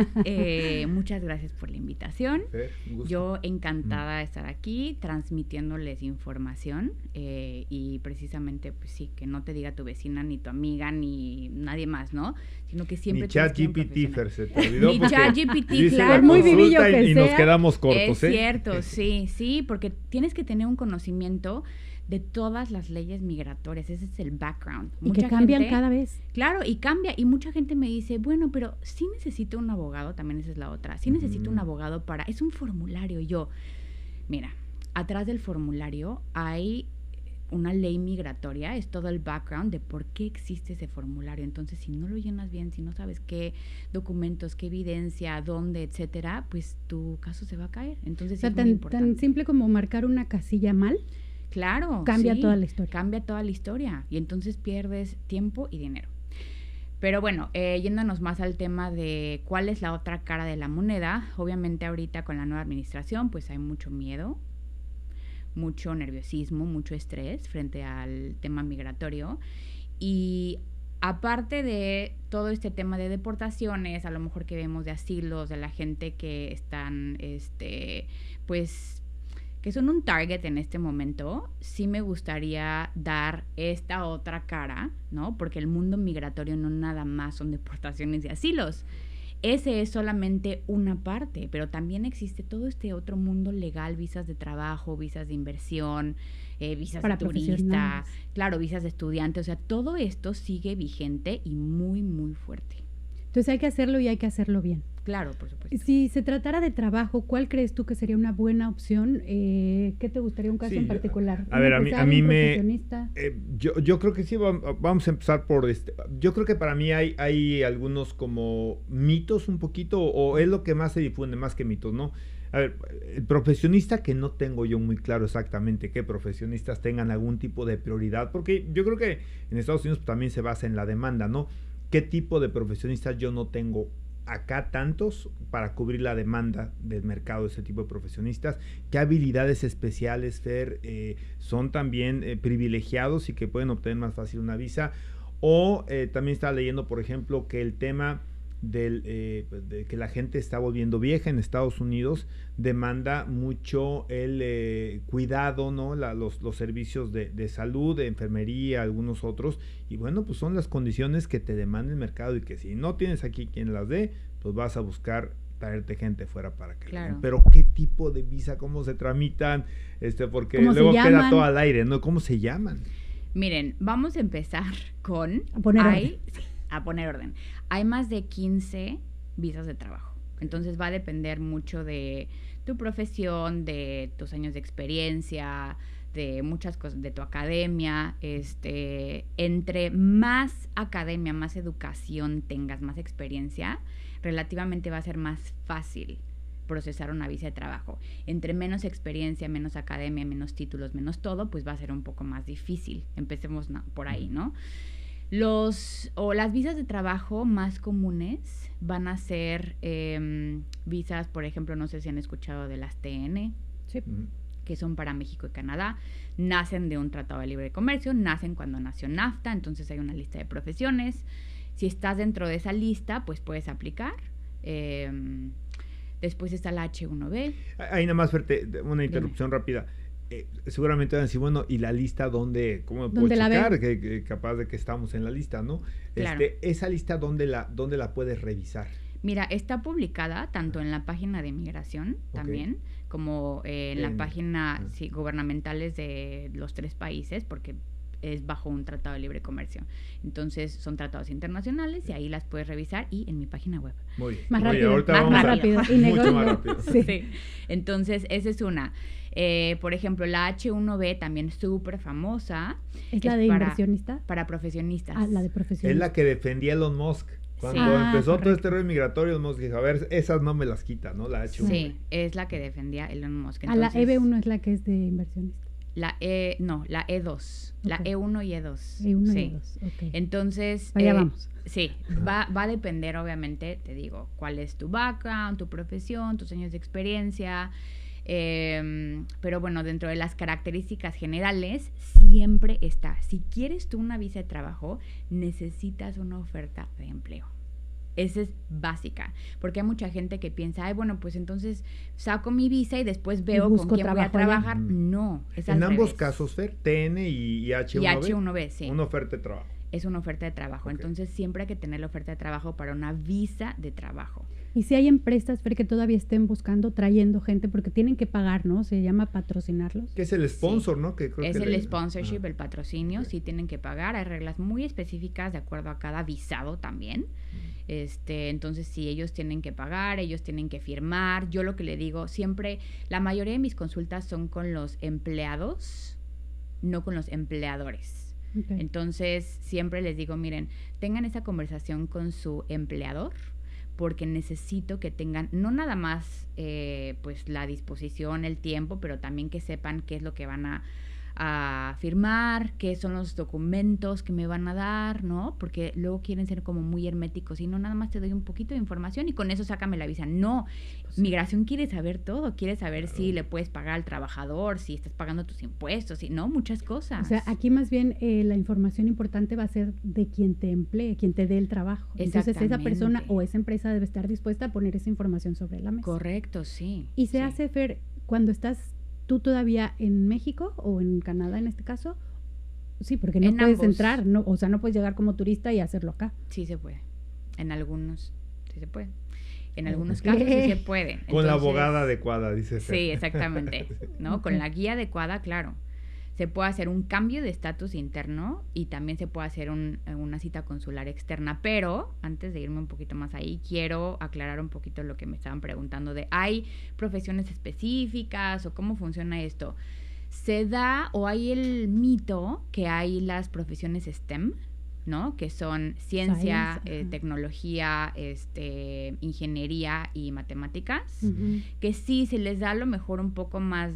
muchas gracias por la invitación. Yo encantada de estar aquí transmitiéndoles información y precisamente, pues sí, que no te diga tu vecina, ni tu amiga, ni nadie más, ¿no? Sino que siempre... Ni ChatGPT, Fer, se te olvidó. Ni ChatGPT, claro. Muy vivillo que y sea. Nos quedamos cortos, Es cierto, sí, porque tienes que tener un conocimiento de todas las leyes migratorias. Ese es el background. Y que cambian cada vez. Claro, y cambia. Y mucha gente me dice, bueno, pero sí necesito un abogado, también esa es la otra. Sí necesito un abogado para... Es un formulario. Yo, mira, atrás del formulario hay una ley migratoria, es todo el background de por qué existe ese formulario. Entonces, si no lo llenas bien, si no sabes qué documentos, qué evidencia, dónde, etcétera, pues tu caso se va a caer. Entonces, o sea, es muy importante. Tan simple como marcar una casilla mal. Claro. Cambia toda la historia. Cambia toda la historia. Y entonces pierdes tiempo y dinero. Pero bueno, yéndonos más al tema de cuál es la otra cara de la moneda, obviamente ahorita con la nueva administración pues hay mucho miedo, mucho nerviosismo, mucho estrés frente al tema migratorio. Y aparte de todo este tema de deportaciones, a lo mejor que vemos de asilos, de la gente que están, pues... que son un target en este momento, sí me gustaría dar esta otra cara, ¿no? Porque el mundo migratorio no nada más son deportaciones y asilos. Ese es solamente una parte, pero también existe todo este otro mundo legal, visas de trabajo, visas de inversión, visas para de turista, claro, visas de estudiante, o sea, todo esto sigue vigente y muy, muy fuerte. Entonces hay que hacerlo y hay que hacerlo bien. Claro, por supuesto. Si se tratara de trabajo, ¿cuál crees tú que sería una buena opción? ¿Qué te gustaría un caso en particular? A ver, a mí me... yo creo que sí, vamos a empezar por yo creo que para mí hay algunos como mitos un poquito, o es lo que más se difunde, más que mitos, ¿no? A ver, el profesionista, que no tengo yo muy claro exactamente qué profesionistas tengan algún tipo de prioridad, porque yo creo que en Estados Unidos también se basa en la demanda, ¿no? ¿Qué tipo de profesionistas yo no tengo acá tantos para cubrir la demanda del mercado de ese tipo de profesionistas? ¿Qué habilidades especiales, Fer, son también privilegiados y que pueden obtener más fácil una visa? O también estaba leyendo, por ejemplo, que el tema de que la gente está volviendo vieja en Estados Unidos demanda mucho el cuidado, ¿no? Los servicios de salud, de enfermería, algunos otros, y bueno, pues son las condiciones que te demanda el mercado, y que si no tienes aquí quien las dé, pues vas a buscar traerte gente fuera para que claro. Pero ¿qué tipo de visa? ¿Cómo se tramitan? Porque luego queda todo al aire, ¿no? ¿Cómo se llaman? Miren, vamos a empezar con... A poner orden. Hay más de 15 visas de trabajo. Entonces va a depender mucho de tu profesión, de tus años de experiencia, de muchas cosas, de tu academia. Entre más academia, más educación tengas, más experiencia, relativamente va a ser más fácil procesar una visa de trabajo. Entre menos experiencia, menos academia, menos títulos, menos todo, pues va a ser un poco más difícil. Empecemos por ahí, ¿no? Las visas de trabajo más comunes van a ser visas, por ejemplo, no sé si han escuchado de las TN, sí, que son para México y Canadá. Nacen de un tratado de libre comercio, nacen cuando nació NAFTA, entonces hay una lista de profesiones. Si estás dentro de esa lista, pues puedes aplicar. Después está la H1B. Ahí nada más, Ferte, una interrupción rápida. Seguramente van a decir, bueno, ¿y la lista dónde? ¿Cómo me puedo checar? Que capaz de que estamos en la lista, ¿no? Claro. Esa lista, ¿dónde la puedes revisar? Mira, está publicada tanto en la página de migración también, como en la página gubernamentales de los 3 países, porque es bajo un tratado de libre comercio. Entonces, son tratados internacionales y ahí las puedes revisar, y en mi página web. Muy bien. Más rápido. Ahorita más rápido. Y mucho más rápido. Sí. Entonces, esa es una. Por ejemplo, la H1B también es súper famosa. ¿Es la de inversionista? Para profesionistas. Ah, la de profesionistas. Es la que defendía Elon Musk. Cuando empezó todo este rollo migratorio, Elon Musk dijo, a ver, esas no me las quita, ¿no? La H1B. Sí, es la que defendía Elon Musk. Entonces, la EB1 es la que es de inversionista. La E2. La E1 y E2. E1 y E2, ok. Entonces... Allá vamos. Sí, va a depender, obviamente, te digo, cuál es tu background, tu profesión, tus años de experiencia. Pero bueno, dentro de las características generales, siempre está. Si quieres tú una visa de trabajo, necesitas una oferta de empleo. Esa es básica, porque hay mucha gente que piensa, ay, bueno, pues entonces saco mi visa y después veo con quién voy a trabajar. No, es al revés. En ambos casos, Fer, TN y H1B. Y H1B, sí. Una oferta de trabajo. Es una oferta de trabajo. Okay. Entonces, siempre hay que tener la oferta de trabajo para una visa de trabajo. Y si hay empresas, Fer, que todavía estén buscando, trayendo gente, porque tienen que pagar, ¿no? Se llama patrocinarlos. Que es el sponsor, ¿no? Que creo es que el sponsorship, el patrocinio. Okay. Sí tienen que pagar. Hay reglas muy específicas de acuerdo a cada visado también. Entonces, sí, ellos tienen que pagar, ellos tienen que firmar. Yo lo que le digo, siempre, la mayoría de mis consultas son con los empleados, no con los empleadores. Okay. Entonces, siempre les digo, miren, tengan esa conversación con su empleador, porque necesito que tengan, no nada más pues la disposición, el tiempo, pero también que sepan qué es lo que van a firmar, qué son los documentos que me van a dar, ¿no? Porque luego quieren ser como muy herméticos y no, nada más te doy un poquito de información y con eso sácame la visa. No, pues migración quiere saber todo, quiere saber si le puedes pagar al trabajador, si estás pagando tus impuestos, no, muchas cosas. O sea, aquí más bien la información importante va a ser de quien te emplee, quien te dé el trabajo. Entonces esa persona o esa empresa debe estar dispuesta a poner esa información sobre la mesa. Correcto, sí. Y se hace, Fer, cuando estás tú todavía en México o en Canadá en este caso, sí, porque no puedes entrar, no, o sea, no puedes llegar como turista y hacerlo acá. Sí se puede, en algunos sí se puede, en algunos casos sí se puede. Entonces, con la abogada adecuada, dice. Sí, exactamente, ¿no? Okay. Con la guía adecuada, claro. Se puede hacer un cambio de estatus interno y también se puede hacer una cita consular externa, pero antes de irme un poquito más ahí, quiero aclarar un poquito lo que me estaban preguntando de ¿hay profesiones específicas o cómo funciona esto? Se da o hay el mito que hay las profesiones STEM, ¿no? Que son ciencia, Science, tecnología, ingeniería y matemáticas, Ujú. que sí se les da a lo mejor un poco más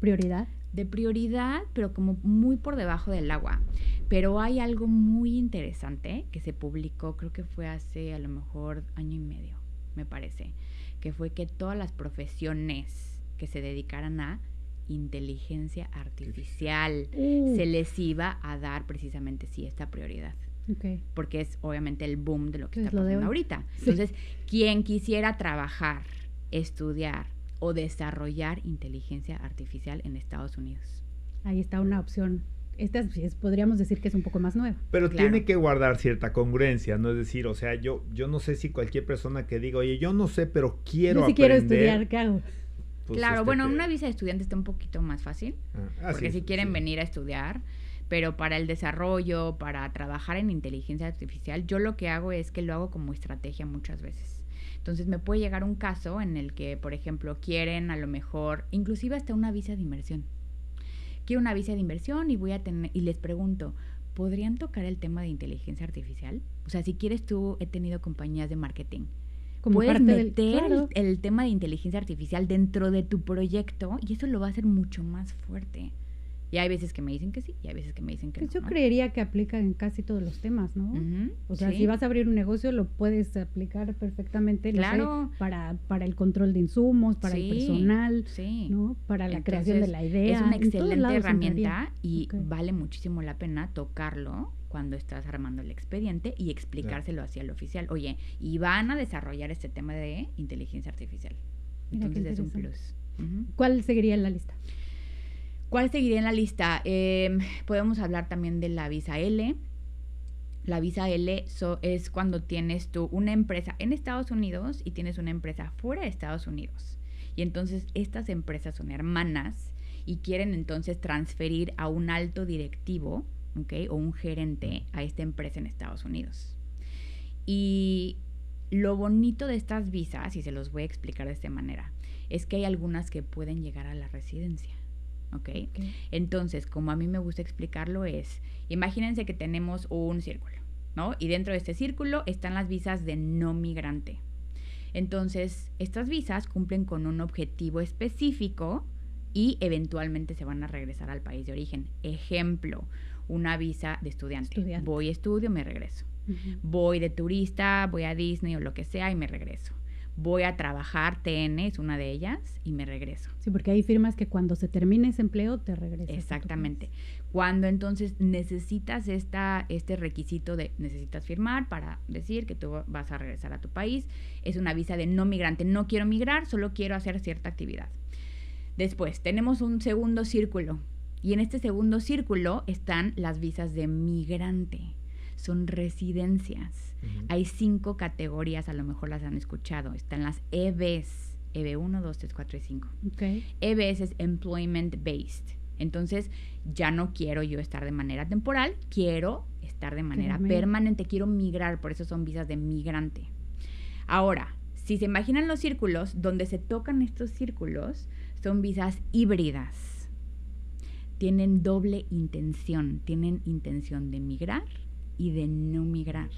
Prioridad. de prioridad, pero como muy por debajo del agua. Pero hay algo muy interesante que se publicó, creo que fue hace a lo mejor año y medio, me parece, que fue que todas las profesiones que se dedicaran a inteligencia artificial se les iba a dar precisamente sí esta prioridad. Okay. Porque es obviamente el boom de lo que Es está lo de pasando hoy. ahorita. Sí. Entonces, quien quisiera trabajar, estudiar o desarrollar inteligencia artificial en Estados Unidos. Ahí está una opción. Esta podríamos decir que es un poco más nueva. Pero Claro. tiene que guardar cierta congruencia, ¿no? Es decir, o sea, yo no sé si cualquier persona que diga, oye, yo no sé, pero quiero Yo sí aprender. quiero estudiar, ¿qué hago? Pues, Claro, bueno, que- una visa de estudiante está un poquito más fácil, porque sí, si quieren sí. venir a estudiar, pero para el desarrollo, para trabajar en inteligencia artificial, yo lo que hago es que lo hago como estrategia muchas veces. Entonces me puede llegar un caso en el que, por ejemplo, quieren a lo mejor, inclusive hasta una visa de inversión. Quiero una visa de inversión y voy a tener, y les pregunto, ¿podrían tocar el tema de inteligencia artificial? O sea, si quieres tú, he tenido compañías de marketing. Como Puedes parte meter claro. el tema de inteligencia artificial dentro de tu proyecto y eso lo va a hacer mucho más fuerte. Y hay veces que me dicen que sí y hay veces que me dicen que Pues no. yo ¿no? creería que aplica en casi todos los temas, ¿no? Ujú, O sea, sí. si vas a abrir un negocio, lo puedes aplicar perfectamente, no Claro. sé, para el control de insumos, para Sí, el personal, sí. ¿no? Para la Entonces, creación de la idea. Es una en todos excelente lados herramienta entraría. y Ok. vale muchísimo la pena tocarlo cuando estás armando el expediente y explicárselo hacia el oficial. Oye, y van a desarrollar este tema de inteligencia artificial. Mira qué Entonces es un interesante. plus. Ujú. ¿Cuál seguiría en la lista? ¿Cuál seguiría en la lista? Podemos hablar también de la visa L. La visa L es cuando tienes tú una empresa en Estados Unidos y tienes una empresa fuera de Estados Unidos. Y entonces estas empresas son hermanas y quieren entonces transferir a un alto directivo, ¿ok? O un gerente a esta empresa en Estados Unidos. Y lo bonito de estas visas, y se los voy a explicar de esta manera, es que hay algunas que pueden llegar a la residencia. ¿Ok? Entonces, como a mí me gusta explicarlo es, imagínense que tenemos un círculo, ¿no? Y dentro de este círculo están las visas de no migrante. Entonces, estas visas cumplen con un objetivo específico y eventualmente se van a regresar al país de origen. Ejemplo, una visa de estudiante. Voy, estudio, me regreso. Uh-huh. Voy de turista, voy a Disney o lo que sea y me regreso. Voy a trabajar, TN es una de ellas, y me regreso. Sí, porque hay firmas que cuando se termine ese empleo te regresas. Exactamente. Cuando entonces necesitas este requisito de necesitas firmar para decir que tú vas a regresar a tu país, es una visa de no migrante. No quiero migrar, solo quiero hacer cierta actividad. Después tenemos un segundo círculo, y en este segundo círculo están las visas de migrante. Son residencias. Uh-huh. Hay 5 categorías, a lo mejor las han escuchado. Están las EBs, EB 1, 2, 3, 4 y 5. Okay. EBs es Employment Based. Entonces, ya no quiero yo estar de manera temporal, quiero estar de manera permanente, quiero migrar, por eso son visas de migrante. Ahora, si se imaginan los círculos, donde se tocan estos círculos, son visas híbridas. Tienen doble intención, tienen intención de migrar y de no migrar.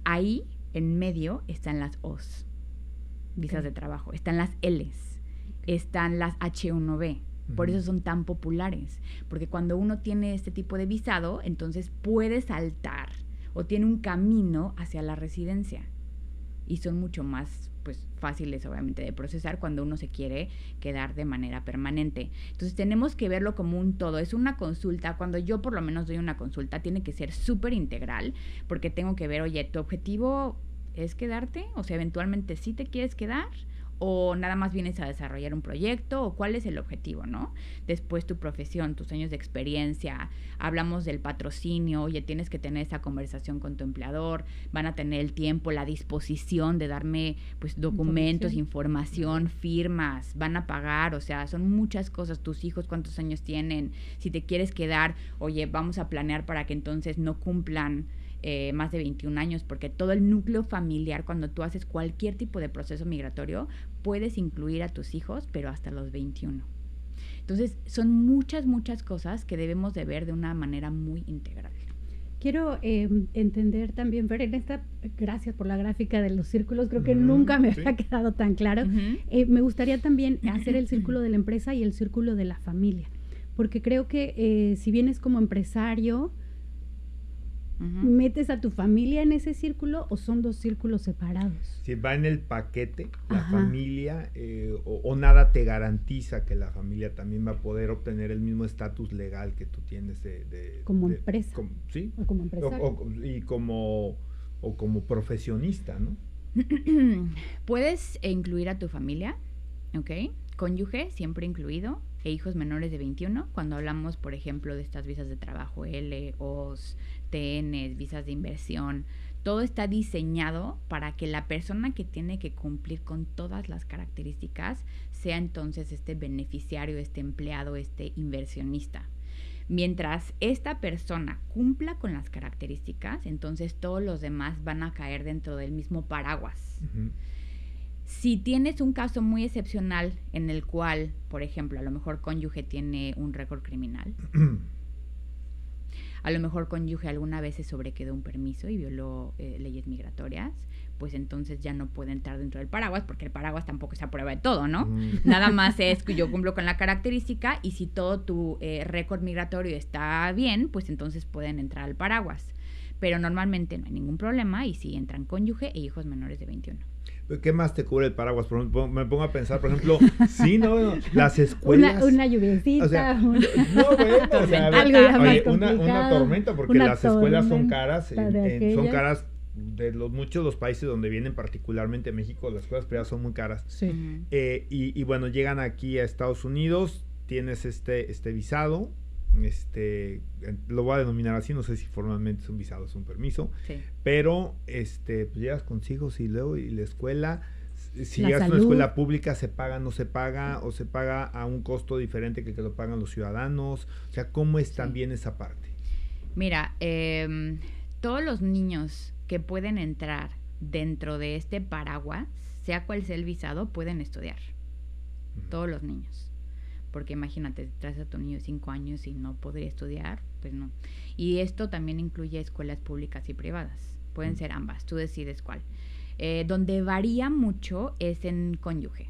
Ahí, en medio, están las O's, visas de trabajo. Están las L's, están las H1B. Por eso son tan populares. Porque cuando uno tiene este tipo de visado, entonces puede saltar o tiene un camino hacia la residencia. Y son mucho más pues fáciles, obviamente, de procesar cuando uno se quiere quedar de manera permanente. Entonces, tenemos que verlo como un todo. Es una consulta. Cuando yo, por lo menos, doy una consulta, tiene que ser súper integral, porque tengo que ver, oye, ¿tu objetivo es quedarte? O sea, eventualmente, ¿sí te quieres quedar? ¿O nada más vienes a desarrollar un proyecto? ¿O cuál es el objetivo, no? Después tu profesión, tus años de experiencia, hablamos del patrocinio, oye, tienes que tener esa conversación con tu empleador, van a tener el tiempo, la disposición de darme, pues, documentos, información, firmas, van a pagar, o sea, son muchas cosas. Tus hijos, ¿cuántos años tienen? Si te quieres quedar, oye, vamos a planear para que entonces no cumplan más de 21 años, porque todo el núcleo familiar, cuando tú haces cualquier tipo de proceso migratorio, puedes incluir a tus hijos, pero hasta los 21. Entonces, son muchas cosas que debemos de ver de una manera muy integral. Quiero entender también, Fer, gracias por la gráfica de los círculos, creo que nunca me había quedado tan claro. Me gustaría también hacer el círculo de la empresa y el círculo de la familia, porque creo que si vienes como empresario, ¿metes a tu familia en ese círculo o son dos círculos separados? Si va en el paquete, la familia, o nada te garantiza que la familia también va a poder obtener el mismo estatus legal que tú tienes como empresa. Sí. O como empresario. O como profesionista, ¿no? Puedes incluir a tu familia, ¿ok? Cónyuge, siempre incluido, e hijos menores de 21, cuando hablamos, por ejemplo, de estas visas de trabajo L, OS, TNs, visas de inversión. Todo está diseñado para que la persona que tiene que cumplir con todas las características sea entonces este beneficiario, este empleado, este inversionista. Mientras esta persona cumpla con las características, entonces todos los demás van a caer dentro del mismo paraguas. Si tienes un caso muy excepcional en el cual, por ejemplo, a lo mejor cónyuge tiene un récord criminal, a lo mejor cónyuge alguna vez se sobrequedó un permiso y violó leyes migratorias, pues entonces ya no puede entrar dentro del paraguas, porque el paraguas tampoco es a prueba de todo, ¿no? Nada más es que yo cumplo con la característica y si todo tu récord migratorio está bien, pues entonces pueden entrar al paraguas. Pero normalmente no hay ningún problema y sí entran cónyuge e hijos menores de 21. ¿Qué más te cubre el paraguas? Me pongo a pensar, por ejemplo, las escuelas. Una lluviecita. O sea, algo ya más complicado. Una tormenta, porque las escuelas son caras. Son caras de muchos países donde vienen, particularmente México, las escuelas privadas son muy caras. Sí. Y bueno, llegan aquí a Estados Unidos, tienes este visado. Lo voy a denominar así, no sé si formalmente es un visado, es un permiso, pero pues llegas con hijos y luego y la escuela, si llegas a una escuela pública, se paga, no se paga, o se paga a un costo diferente que el que lo pagan los ciudadanos, o sea, ¿cómo es también esa parte? Mira, todos los niños que pueden entrar dentro de este paraguas, sea cual sea el visado, pueden estudiar, todos los niños. Porque imagínate, traes a tu niño de 5 años y no podría estudiar, pues no. Y esto también incluye escuelas públicas y privadas. Pueden ser ambas, tú decides cuál. Donde varía mucho es en cónyuge.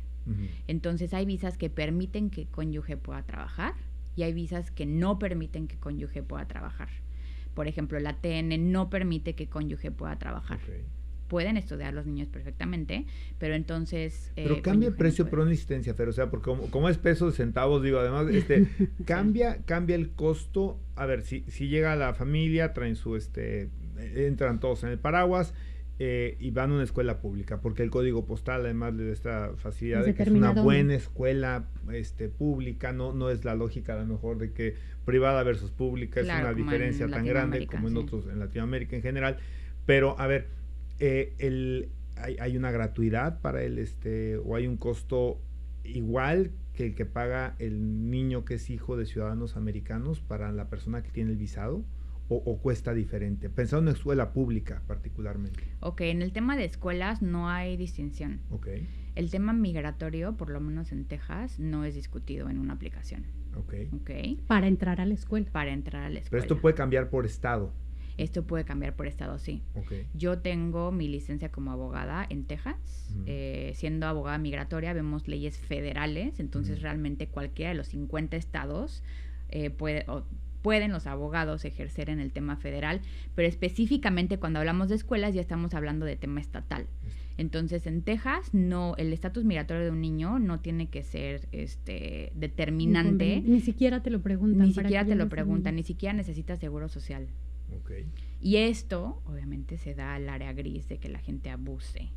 Entonces hay visas que permiten que cónyuge pueda trabajar y hay visas que no permiten que cónyuge pueda trabajar. Por ejemplo, la TN no permite que cónyuge pueda trabajar. Pueden estudiar los niños perfectamente, pero entonces... Pero cambia el precio por una insistencia, Fer, o sea, porque como es pesos, centavos, digo, además, cambia el costo. A ver, si llega la familia, traen entran todos en el paraguas y van a una escuela pública, porque el código postal además le da esta facilidad de que es una buena escuela pública, no es la lógica a lo mejor de que privada versus pública, claro, es una diferencia tan grande como en otros, en Latinoamérica en general, pero a ver... hay una gratuidad para él, o hay un costo igual que el que paga el niño que es hijo de ciudadanos americanos para la persona que tiene el visado, o cuesta diferente, pensando en una escuela pública particularmente. Ok, en el tema de escuelas no hay distinción. Okay. El tema migratorio, por lo menos en Texas, no es discutido en una aplicación. Okay. Para entrar a la escuela. Pero esto puede cambiar por estado. Esto puede cambiar por estado, sí. Yo tengo mi licencia como abogada en Texas. Siendo abogada migratoria, vemos leyes federales. Entonces, realmente cualquiera de los 50 estados pueden los abogados ejercer en el tema federal. Pero específicamente cuando hablamos de escuelas, ya estamos hablando de tema estatal. Entonces, en Texas, el estatus migratorio de un niño no tiene que ser determinante. Ni siquiera te lo preguntan. Ni siquiera necesitas seguro social. Y esto, obviamente, se da al área gris de que la gente abuse,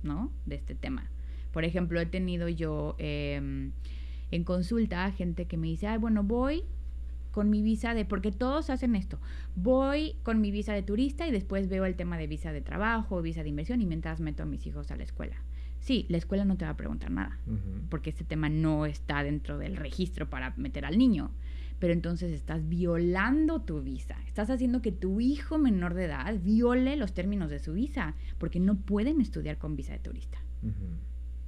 ¿no? De este tema. Por ejemplo, he tenido yo en consulta gente que me dice, voy con mi visa porque todos hacen esto, voy con mi visa de turista y después veo el tema de visa de trabajo, visa de inversión y mientras meto a mis hijos a la escuela. Sí, la escuela no te va a preguntar nada, porque este tema no está dentro del registro para meter al niño. Pero entonces estás violando tu visa. Estás haciendo que tu hijo menor de edad viole los términos de su visa, porque no pueden estudiar con visa de turista.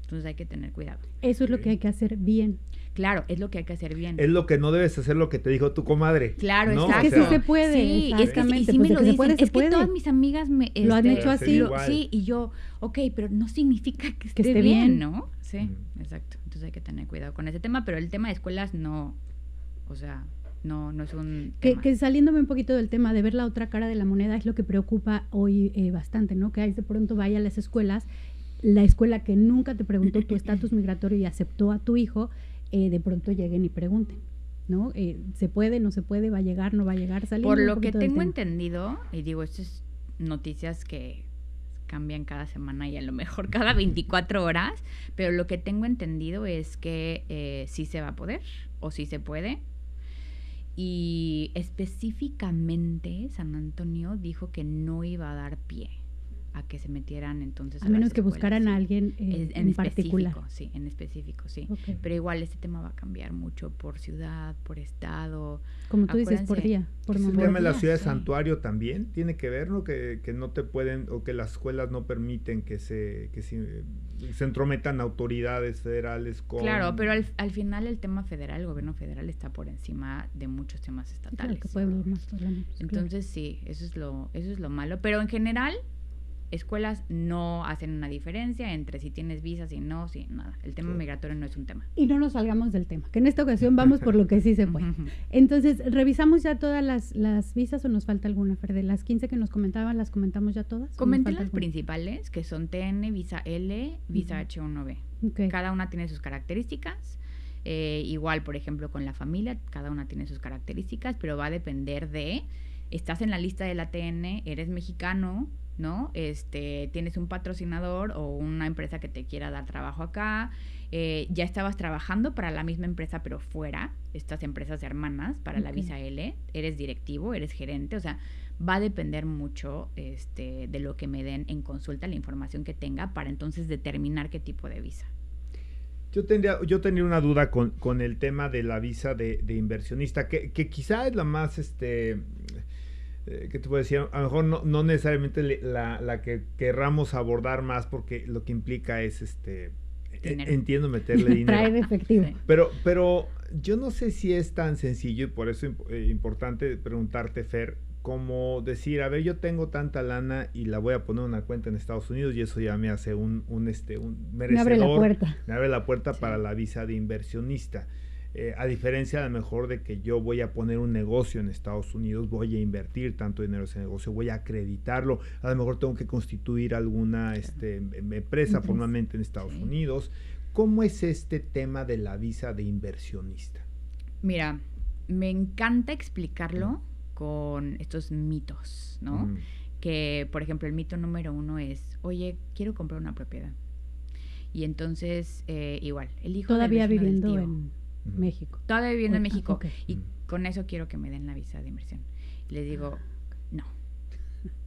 Entonces hay que tener cuidado. Eso es lo que hay que hacer bien. Claro, es lo que hay que hacer bien. Es lo que no debes hacer, lo que te dijo tu comadre. Claro, ¿no? exacto. Es que sí se puede, sí, exactamente. Es que, y sí pues me lo que dicen, se puede, se es que puede. todas mis amigas lo han hecho así. Sí, y yo, ok, pero no significa que esté esté bien, bien, ¿no? Sí, exacto. Entonces hay que tener cuidado con ese tema, pero el tema de escuelas no, o sea, no es un tema. Que saliéndome un poquito del tema de ver la otra cara de la moneda es lo que preocupa hoy bastante, ¿no? Que ahí de pronto vaya a las escuelas, la escuela que nunca te preguntó tu estatus migratorio y aceptó a tu hijo, de pronto lleguen y pregunten, ¿no? ¿Se puede, no se puede, va a llegar, no va a llegar? Saliendo Por un lo que poquito del tengo tema. entendido, y digo, estas es noticias que cambian cada semana y a lo mejor cada 24 horas, pero lo que tengo entendido es que sí se va a poder o sí se puede. Y específicamente San Antonio dijo que no iba a dar pie a que se metieran entonces A menos las que escuelas, buscaran sí. a alguien en particular. Sí, en específico, sí. Okay. Pero igual este tema va a cambiar mucho por ciudad, por estado. Como tú dices, por Acuérdense, día, por El momento. tema de la día, ciudad de sí. santuario también tiene que ver, ¿no? Que no te pueden, o que las escuelas no permiten que se entrometan autoridades federales con... Claro, pero al final el tema federal, el gobierno federal está por encima de muchos temas Sí, claro, estatales. que pueblos más, por lo menos, Entonces sí, eso es lo malo. Pero en general, escuelas no hacen una diferencia entre si tienes visas y no, sí, nada. El tema migratorio no es un tema. Y no nos salgamos del tema, que en esta ocasión vamos por lo que sí se puede. Entonces, ¿revisamos ya todas las visas o nos falta alguna, Fer? De las 15 que nos comentaban, ¿las comentamos ya todas? Comenté ¿O nos las falta alguna? principales, que son TN, visa L, visa H1B. Ok. Cada una tiene sus características. Igual, por ejemplo, con la familia, cada una tiene sus características, pero va a depender de, estás en la lista de la TN, eres mexicano, ¿no? Tienes un patrocinador o una empresa que te quiera dar trabajo acá, ya estabas trabajando para la misma empresa pero fuera, estas empresas hermanas para la visa L, eres directivo, eres gerente, o sea, va a depender mucho de lo que me den en consulta, la información que tenga para entonces determinar qué tipo de visa. Yo tendría una duda con el tema de la visa de inversionista, que quizá es la más, ¿qué te puedo decir? A lo mejor no necesariamente la que querramos abordar más, porque lo que implica es, entiendo, meterle dinero. Traer efectivo. Sí. Pero yo no sé si es tan sencillo, y por eso es importante preguntarte, Fer, como decir, a ver, yo tengo tanta lana y la voy a poner en una cuenta en Estados Unidos y eso ya me hace un merecedor. Me abre la puerta. Me abre la puerta para la visa de inversionista. A diferencia a lo mejor de que yo voy a poner un negocio en Estados Unidos, voy a invertir tanto dinero en ese negocio, voy a acreditarlo, a lo mejor tengo que constituir alguna empresa formalmente en Estados Unidos. ¿Cómo es este tema de la visa de inversionista? Mira, me encanta explicarlo con estos mitos, ¿no? Que, por ejemplo, el mito número 1 es, oye, quiero comprar una propiedad. Y entonces, igual, el hijo Todavía del vecino del viviendo tío. en México. Todavía viviendo en México. Okay. Y con eso quiero que me den la visa de inversión. Y les digo, no.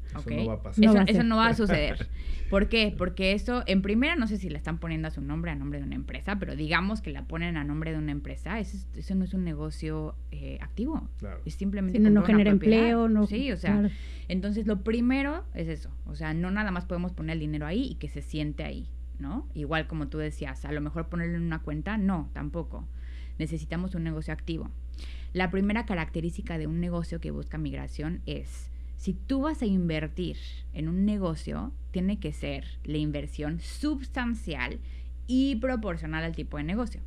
Eso ¿Okay? no va a pasar. No va a Eso ser. no va a suceder. ¿Por qué? Porque eso, en primera, no sé si la están poniendo a su nombre, a nombre de una empresa, pero digamos que la ponen a nombre de una empresa, eso no es un negocio activo. Claro. Es simplemente Si no comprar una genera propiedad. empleo, no. Sí, o sea, claro. entonces lo primero es eso. O sea, no nada más podemos poner el dinero ahí y que se siente ahí, ¿no? Igual como tú decías, a lo mejor ponerlo en una cuenta, no, tampoco. Necesitamos un negocio activo. La primera característica de un negocio que busca migración es, si tú vas a invertir en un negocio, tiene que ser la inversión sustancial y proporcional al tipo de negocio.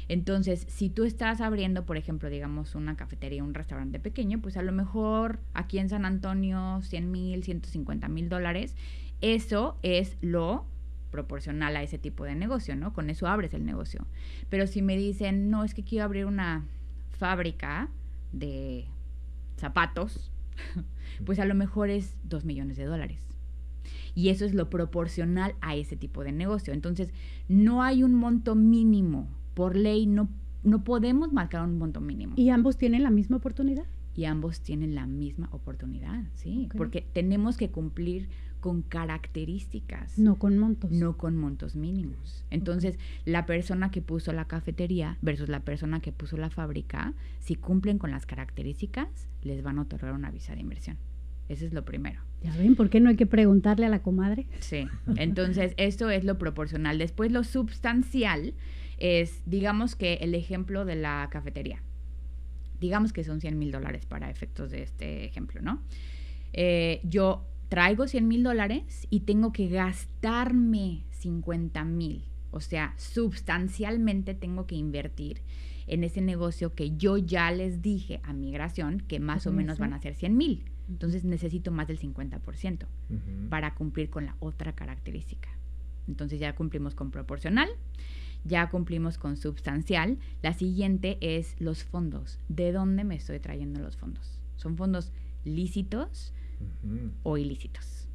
Entonces, si tú estás abriendo, por ejemplo, digamos, una cafetería, un restaurante pequeño, pues a lo mejor aquí en San Antonio, $100,000, $150,000, eso es lo proporcional a ese tipo de negocio, ¿no? Con eso abres el negocio. Pero si me dicen, no, es que quiero abrir una fábrica de zapatos, pues a lo mejor es $2 millones. Y eso es lo proporcional a ese tipo de negocio. Entonces, no hay un monto mínimo. Por ley, no podemos marcar un monto mínimo. ¿Y ambos tienen la misma oportunidad? Y ambos tienen la misma oportunidad, sí. Okay. Porque tenemos que cumplir con características. No con montos. No con montos mínimos. Entonces, la persona que puso la cafetería versus la persona que puso la fábrica, si cumplen con las características, les van a otorgar una visa de inversión. Eso es lo primero. ¿Ya ven por qué no hay que preguntarle a la comadre? Sí, entonces esto es lo proporcional. Después lo substancial es, digamos que el ejemplo de la cafetería. Digamos que son $100,000 para efectos de este ejemplo, ¿no? Yo traigo $100,000 y tengo que gastarme 50,000. O sea, sustancialmente tengo que invertir en ese negocio que yo ya les dije a migración que más o menos van a ser 100,000. Entonces necesito más del 50% para cumplir con la otra característica. Entonces ya cumplimos con proporcional, ya cumplimos con substancial. La siguiente es los fondos. ¿De dónde me estoy trayendo los fondos? ¿Son fondos lícitos o ilícitos?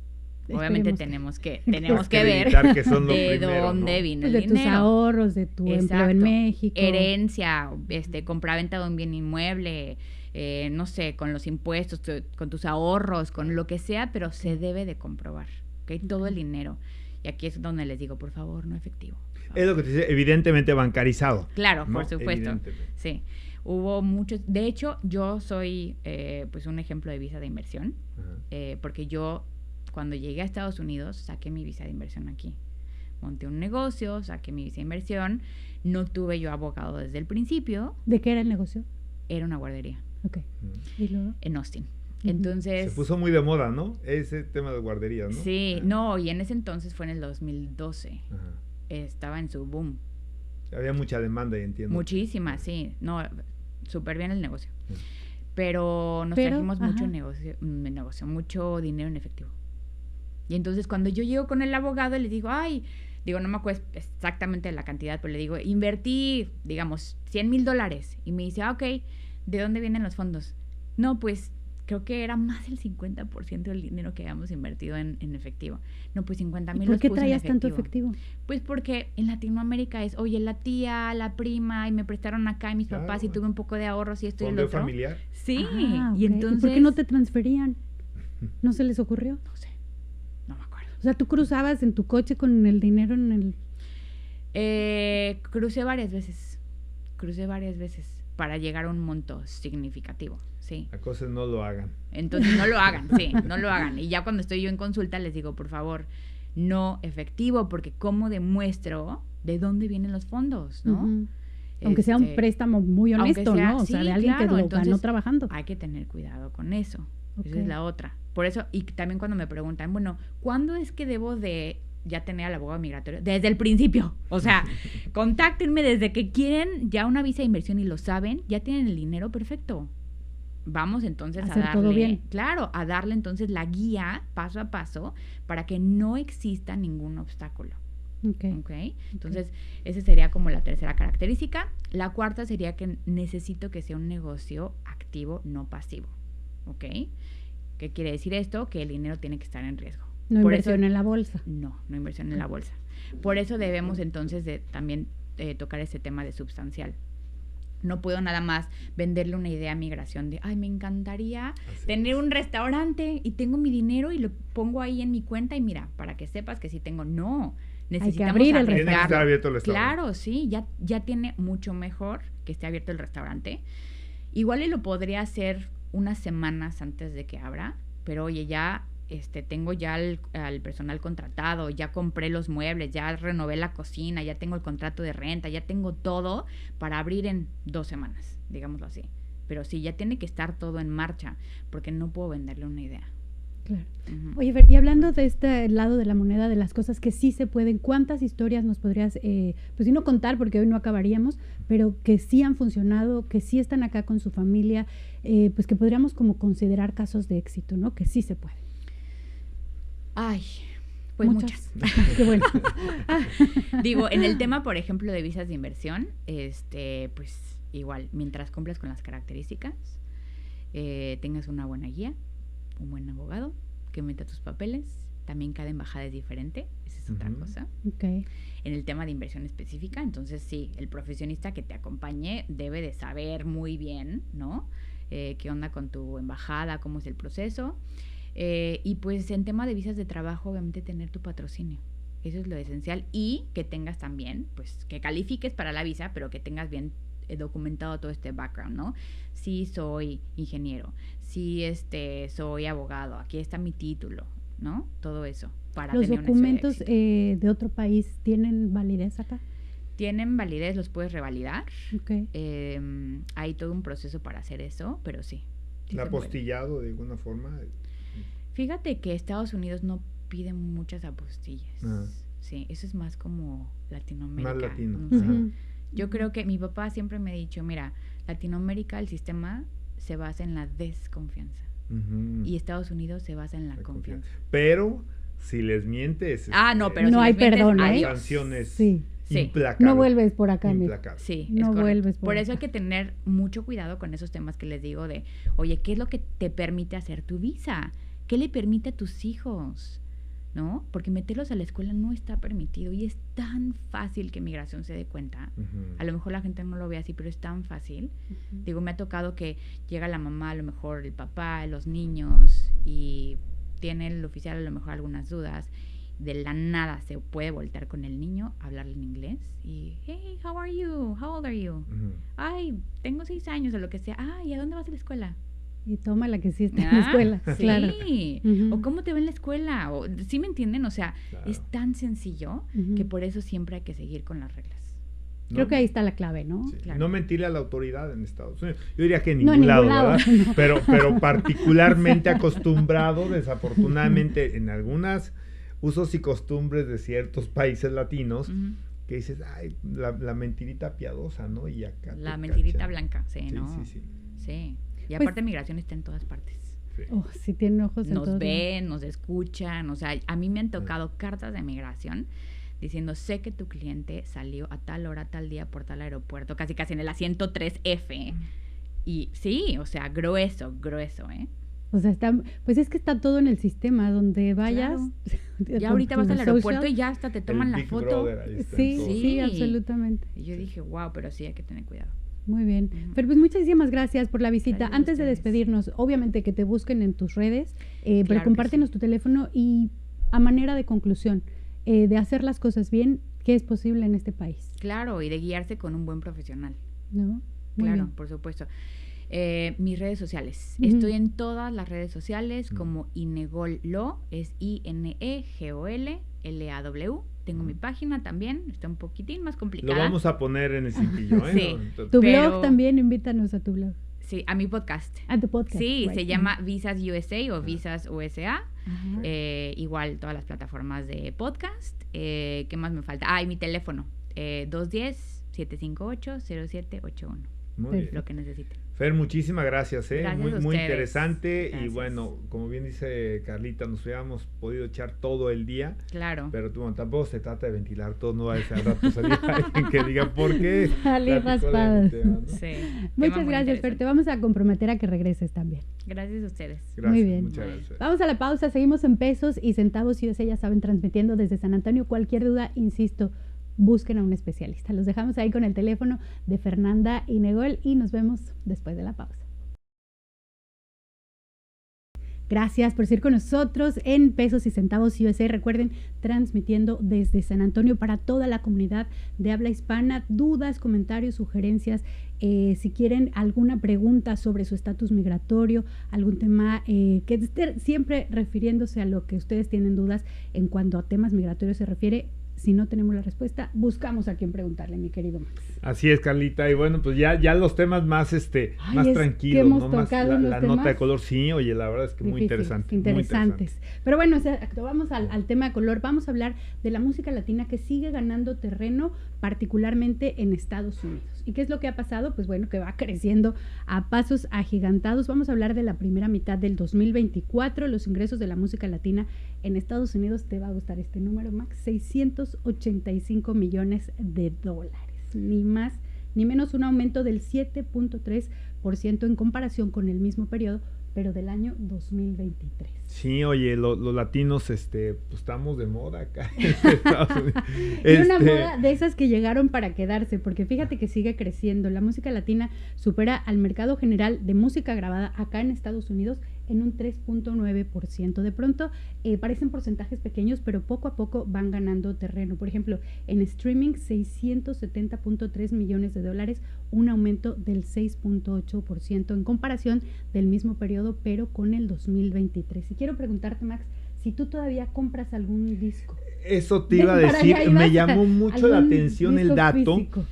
Obviamente tenemos que ver que son de primero, dónde ¿no? vino el de dinero. tus ahorros, de tu empleo en México. Herencia, compraventa de un bien inmueble, no sé, con los impuestos, con tus ahorros, con lo que sea, pero se debe de comprobar, ¿ok? Todo el dinero. Y aquí es donde les digo, por favor, no efectivo. Es lo que te dice, evidentemente bancarizado. Claro, ¿no? por supuesto. Sí. Hubo muchos. De hecho, yo soy pues un ejemplo de visa de inversión, porque yo cuando llegué a Estados Unidos saqué mi visa de inversión aquí. Monté un negocio, saqué mi visa de inversión. No tuve yo abogado desde el principio. ¿De qué era el negocio? Era una guardería. Ok. ¿Y luego? En Austin. Entonces... Se puso muy de moda, ¿no? Ese tema de guarderías, ¿no? Sí, no, y en ese entonces fue en el 2012. Ajá. Estaba en su boom. Había mucha demanda, y entiendo. Muchísima, sí. No, súper bien el negocio. Pero nos trajimos mucho negocio, mucho dinero en efectivo. Y entonces cuando yo llego con el abogado le digo, no me acuerdo exactamente la cantidad, pero le digo, invertí, digamos, $100,000. Y me dice, ok, ¿de dónde vienen los fondos? No, pues creo que era más del 50% del dinero que habíamos invertido en efectivo. No, pues 50,000 ¿Por qué traías tanto efectivo? Pues porque en Latinoamérica es, oye, la tía, la prima, y me prestaron acá y mis papás y tuve un poco de ahorros y esto y lo otro. familiar? Sí, okay. Y entonces... ¿Y por qué no te transferían? ¿No se les ocurrió? No sé, no me acuerdo. O sea, ¿tú cruzabas en tu coche con el dinero en el...? Crucé varias veces para llegar a un monto significativo. Sí. La cosa es no lo hagan. Entonces no lo hagan, sí, no lo hagan. Y ya cuando estoy yo en consulta les digo, por favor, no efectivo, porque ¿cómo demuestro de dónde vienen los fondos, no? Aunque sea un préstamo muy honesto, ¿no? O sea, de alguien que lo ganó trabajando. Hay que tener cuidado con eso. Okay. Esa es la otra. Por eso, y también cuando me preguntan, bueno, ¿cuándo es que debo de ya tener al abogado migratorio? Desde el principio. O sea, contáctenme desde que quieren ya una visa de inversión y lo saben, ya tienen el dinero, perfecto. Vamos entonces a darle, todo bien. Claro, a darle entonces la guía paso a paso para que no exista ningún obstáculo. Okay. Entonces, esa sería como la tercera característica. La cuarta sería que necesito que sea un negocio activo, no pasivo. ¿Ok? ¿Qué quiere decir esto? Que el dinero tiene que estar en riesgo. No inversión en la bolsa. No inversión en la bolsa. Por eso debemos entonces de también tocar ese tema de substancial. No puedo nada más venderle una idea a migración de, me encantaría tener un restaurante y tengo mi dinero y lo pongo ahí en mi cuenta y mira, para que sepas que sí tengo. No, necesitamos abrir el restaurante. Tiene que estar abierto el restaurante. Claro, sí, ya tiene mucho mejor que esté abierto el restaurante. Igual y lo podría hacer unas semanas antes de que abra, pero oye, ya tengo ya al personal contratado, ya compré los muebles, ya renové la cocina, ya tengo el contrato de renta, ya tengo todo para abrir en 2 semanas, digámoslo así. Pero sí, ya tiene que estar todo en marcha, porque no puedo venderle una idea. Claro. Oye, Fer, y hablando de este lado de la moneda, de las cosas que sí se pueden, ¿cuántas historias nos podrías, pues sí no contar, porque hoy no acabaríamos, pero que sí han funcionado, que sí están acá con su familia, pues que podríamos como considerar casos de éxito, ¿no? Que sí se puede. Pues muchas. Qué bueno. Digo, en el tema, por ejemplo, de visas de inversión, pues igual, mientras cumplas con las características, tengas una buena guía, un buen abogado, que meta tus papeles, también cada embajada es diferente, esa es otra cosa. Okay. En el tema de inversión específica, entonces sí, el profesionista que te acompañe debe de saber muy bien, ¿no? Qué onda con tu embajada, cómo es el proceso. Y pues en tema de visas de trabajo, obviamente tener tu patrocinio. Eso es lo esencial. Y que tengas también, pues que califiques para la visa, pero que tengas bien documentado todo este background, ¿no? Sí, soy ingeniero, sí, soy abogado, aquí está mi título, ¿no? Todo eso. Para ¿Los tener documentos una historia de éxito. de otro país tienen validez acá? Tienen validez, los puedes revalidar. Okay. Hay todo un proceso para hacer eso, pero sí. ¿La apostillado de alguna forma? Fíjate que Estados Unidos no pide muchas apostillas. Sí, eso es más como Latinoamérica. Más latino. No sé. Yo creo que mi papá siempre me ha dicho, mira, Latinoamérica, el sistema se basa en la desconfianza. Y Estados Unidos se basa en la confianza. Pero si les mientes... no, pero no si hay les mientes, perdón, adiós. Sanciones Sí. implacables. No vuelves por acá, mira. Sí, no vuelves por eso hay que tener mucho cuidado con esos temas que les digo de, oye, ¿qué es lo que te permite hacer tu visa? ¿Qué le permite a tus hijos? ¿No? Porque meterlos a la escuela no está permitido y es tan fácil que migración se dé cuenta. A lo mejor la gente no lo ve así, pero es tan fácil. Digo, me ha tocado que llega la mamá, a lo mejor el papá, los niños, y tiene el oficial a lo mejor algunas dudas. De la nada se puede voltear con el niño, hablarle en inglés y, hey, how are you? How old are you? Ay, tengo 6 años o lo que sea. Ay, ¿a dónde vas a la escuela? Y toma la que sí está en la escuela, sí. Claro. O ¿cómo te va en la escuela? O, ¿sí me entienden? O sea, es tan sencillo que por eso siempre hay que seguir con las reglas. Creo que ahí está la clave, ¿no? Sí. Claro. No mentirle a la autoridad en Estados Unidos. Yo diría que en ningún lado, ¿verdad? No. Pero particularmente acostumbrado, desafortunadamente, en algunas usos y costumbres de ciertos países latinos, que dices, ay, la mentirita piadosa, ¿no? Y acá la mentirita blanca, sí, ¿no? Sí. Y aparte migración está en todas partes. Sí, tienen ojos en nos todos ven, nos escuchan, o sea, a mí me han tocado cartas de migración diciendo, sé que tu cliente salió a tal hora, tal día por tal aeropuerto, casi en el asiento 3F. Y sí, o sea, grueso, ¿eh? O sea, pues es que está todo en el sistema, donde vayas. Claro. Ya ahorita vas al aeropuerto y ya hasta te toman la foto. Sí, absolutamente. Y yo dije, wow, pero sí hay que tener cuidado. Muy bien. Pero pues muchísimas gracias por la visita. Antes de despedirnos, obviamente que te busquen en tus redes, pero compártenos tu teléfono y a manera de conclusión, de hacer las cosas bien, ¿qué es posible en este país? Claro, y de guiarse con un buen profesional. ¿No? Claro, por supuesto. Mis redes sociales. Estoy en todas las redes sociales como Inegol Law, es INEGOL-LAW. Tengo mi página también, está un poquitín más complicada. Lo vamos a poner en el cintillo, ¿eh? Sí. Tu blog también, invítanos a tu blog. Sí, a mi podcast. A tu podcast. Sí, se llama Visas USA o Visas USA. Igual todas las plataformas de podcast. ¿Qué más me falta? Y mi teléfono, 210-758-0781. Muy bien. Lo que necesiten. Fer, muchísimas gracias, Gracias muy interesante. Gracias. Y bueno, como bien dice Carlita, nos hubiéramos podido echar todo el día. Claro. Pero bueno, tampoco se trata de ventilar todo, no va a ser al rato salir alguien que diga por qué. Salir raspadas. ¿no? Sí. Muchas gracias, Fer. Te vamos a comprometer a que regreses también. Gracias a ustedes. Gracias, muy bien. Muchas gracias. Vamos a la pausa, seguimos en Pesos y Centavos USA, ya saben, transmitiendo desde San Antonio. Cualquier duda, insisto, busquen a un especialista. Los dejamos ahí con el teléfono de Fernanda Inegol y nos vemos después de la pausa. Gracias por seguir con nosotros en Pesos y Centavos USA. Recuerden, transmitiendo desde San Antonio para toda la comunidad de habla hispana. Dudas, comentarios, sugerencias, si quieren alguna pregunta sobre su estatus migratorio, algún tema que esté siempre refiriéndose a lo que ustedes tienen dudas en cuanto a temas migratorios se refiere. Si no tenemos la respuesta, buscamos a quien preguntarle, mi querido Max. Así es, Carlita. Y bueno, pues ya los temas más más tranquilos, hemos ¿no? Más la temas nota de color, sí, oye, la verdad es que muy interesante. Interesantes. Pero bueno, vamos al tema de color. Vamos a hablar de la música latina que sigue ganando terreno, particularmente en Estados Unidos. ¿Y qué es lo que ha pasado? Pues bueno, que va creciendo a pasos agigantados. Vamos a hablar de la primera mitad del 2024, los ingresos de la música latina en Estados Unidos. Te va a gustar este número, Max, 685 millones de dólares. Ni más ni menos, un aumento del 7.3% en comparación con el mismo periodo, pero del año 2023. Sí, oye, los latinos, pues estamos de moda acá en Estados Unidos. Y una moda de esas que llegaron para quedarse, porque fíjate que sigue creciendo. La música latina supera al mercado general de música grabada acá en Estados Unidos en un 3.9%. De pronto parecen porcentajes pequeños, pero poco a poco van ganando terreno. Por ejemplo, en streaming, 670.3 millones de dólares, un aumento del 6.8% en comparación del mismo periodo, pero con el 2023. Y quiero preguntarte, Max, si tú todavía compras algún disco. Eso te iba a decir, me llamó mucho la atención el dato. Físico.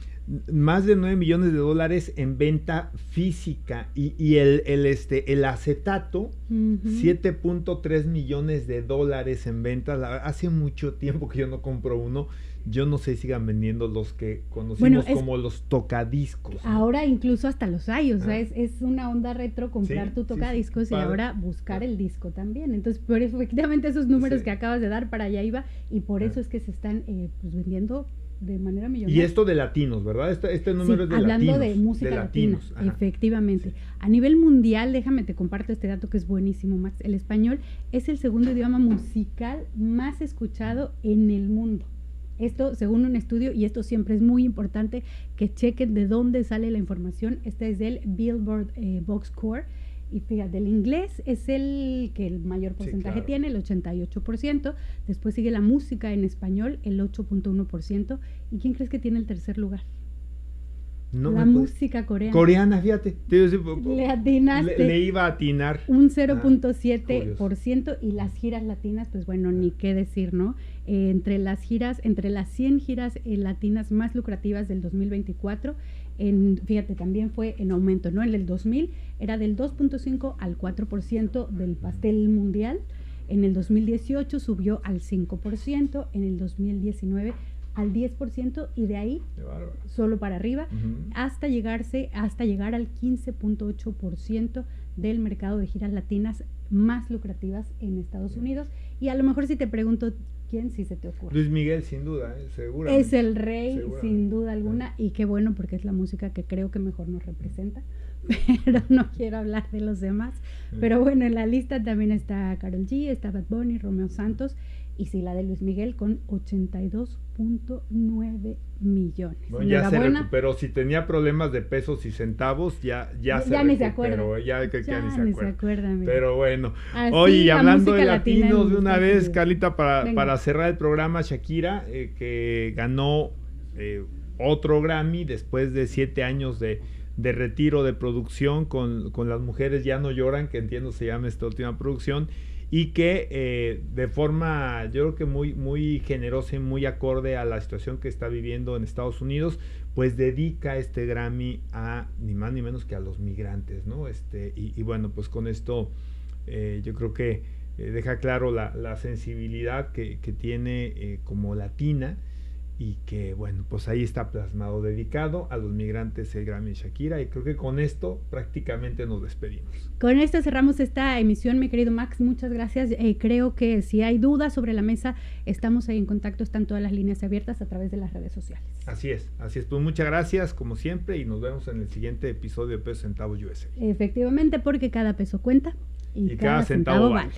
Más de 9 millones de dólares en venta física y el acetato, 7.3 millones de dólares en ventas. Hace mucho tiempo que yo no compro uno. Yo no sé si sigan vendiendo los que conocimos como los tocadiscos, ¿no? Ahora incluso hasta los hay, o sea, es una onda retro comprar tu tocadiscos y ahora buscar el disco también. Entonces, pero efectivamente esos números que acabas de dar para allá iba, y por eso es que se están pues vendiendo de manera millonaria. Y esto de latinos, ¿verdad? Este número es de hablando latinos. Hablando de música latina, efectivamente. A nivel mundial, déjame te comparto este dato que es buenísimo, Max. El español es el segundo idioma musical más escuchado en el mundo. Esto según un estudio, y esto siempre es muy importante que chequen de dónde sale la información. Este es del Billboard Box Score. Y fíjate, el inglés es el que el mayor porcentaje tiene, el 88%. Después sigue la música en español, el 8.1%. ¿Y quién crees que tiene el tercer lugar? No la música coreana. Coreana, fíjate. Le atinaste. Le iba a atinar. Un 0.7%. Y las giras latinas, pues bueno, ni qué decir, ¿no? Entre las 100 giras latinas más lucrativas del 2024, fíjate, también fue en aumento, ¿no? En el 2000 era del 2.5 al 4% del pastel mundial. En el 2018 subió al 5%. En el 2019 al 10%, y de ahí solo para arriba, hasta llegar al 15.8% del mercado de giras latinas más lucrativas en Estados Unidos. Y a lo mejor si te pregunto, ¿quién sí se te ocurre? Luis Miguel, sin duda, seguramente. Es el rey, sin duda alguna, y qué bueno, porque es la música que creo que mejor nos representa, pero no quiero hablar de los demás. Pero bueno, en la lista también está Karol G, está Bad Bunny, Romeo Santos, y sí, la de Luis Miguel con 82.9 millones. Bueno, ya se recuperó. Si tenía problemas de pesos y centavos, ya ni se acuerda. Ya ni se acuerda. Mira. Pero bueno. Así, oye, hablando de latinos, de una vez, Unidos. Carlita, para cerrar el programa, Shakira, que ganó otro Grammy después de 7 años de retiro de producción con Las Mujeres Ya No Lloran, que entiendo se llama esta última producción, y que de forma, yo creo que muy, muy generosa y muy acorde a la situación que está viviendo en Estados Unidos, pues dedica este Grammy a ni más ni menos que a los migrantes, ¿no? Y bueno, pues con esto yo creo que deja claro la sensibilidad que tiene como latina, y que bueno, pues ahí está plasmado, dedicado a los migrantes el Grammy Shakira, y creo que con esto prácticamente nos despedimos. Con esto cerramos esta emisión, mi querido Max, muchas gracias. Creo que si hay dudas sobre la mesa, estamos ahí en contacto, están todas las líneas abiertas a través de las redes sociales. Así es, pues muchas gracias como siempre, y nos vemos en el siguiente episodio de Pesos Centavos USA. Efectivamente, porque cada peso cuenta y cada centavo vale.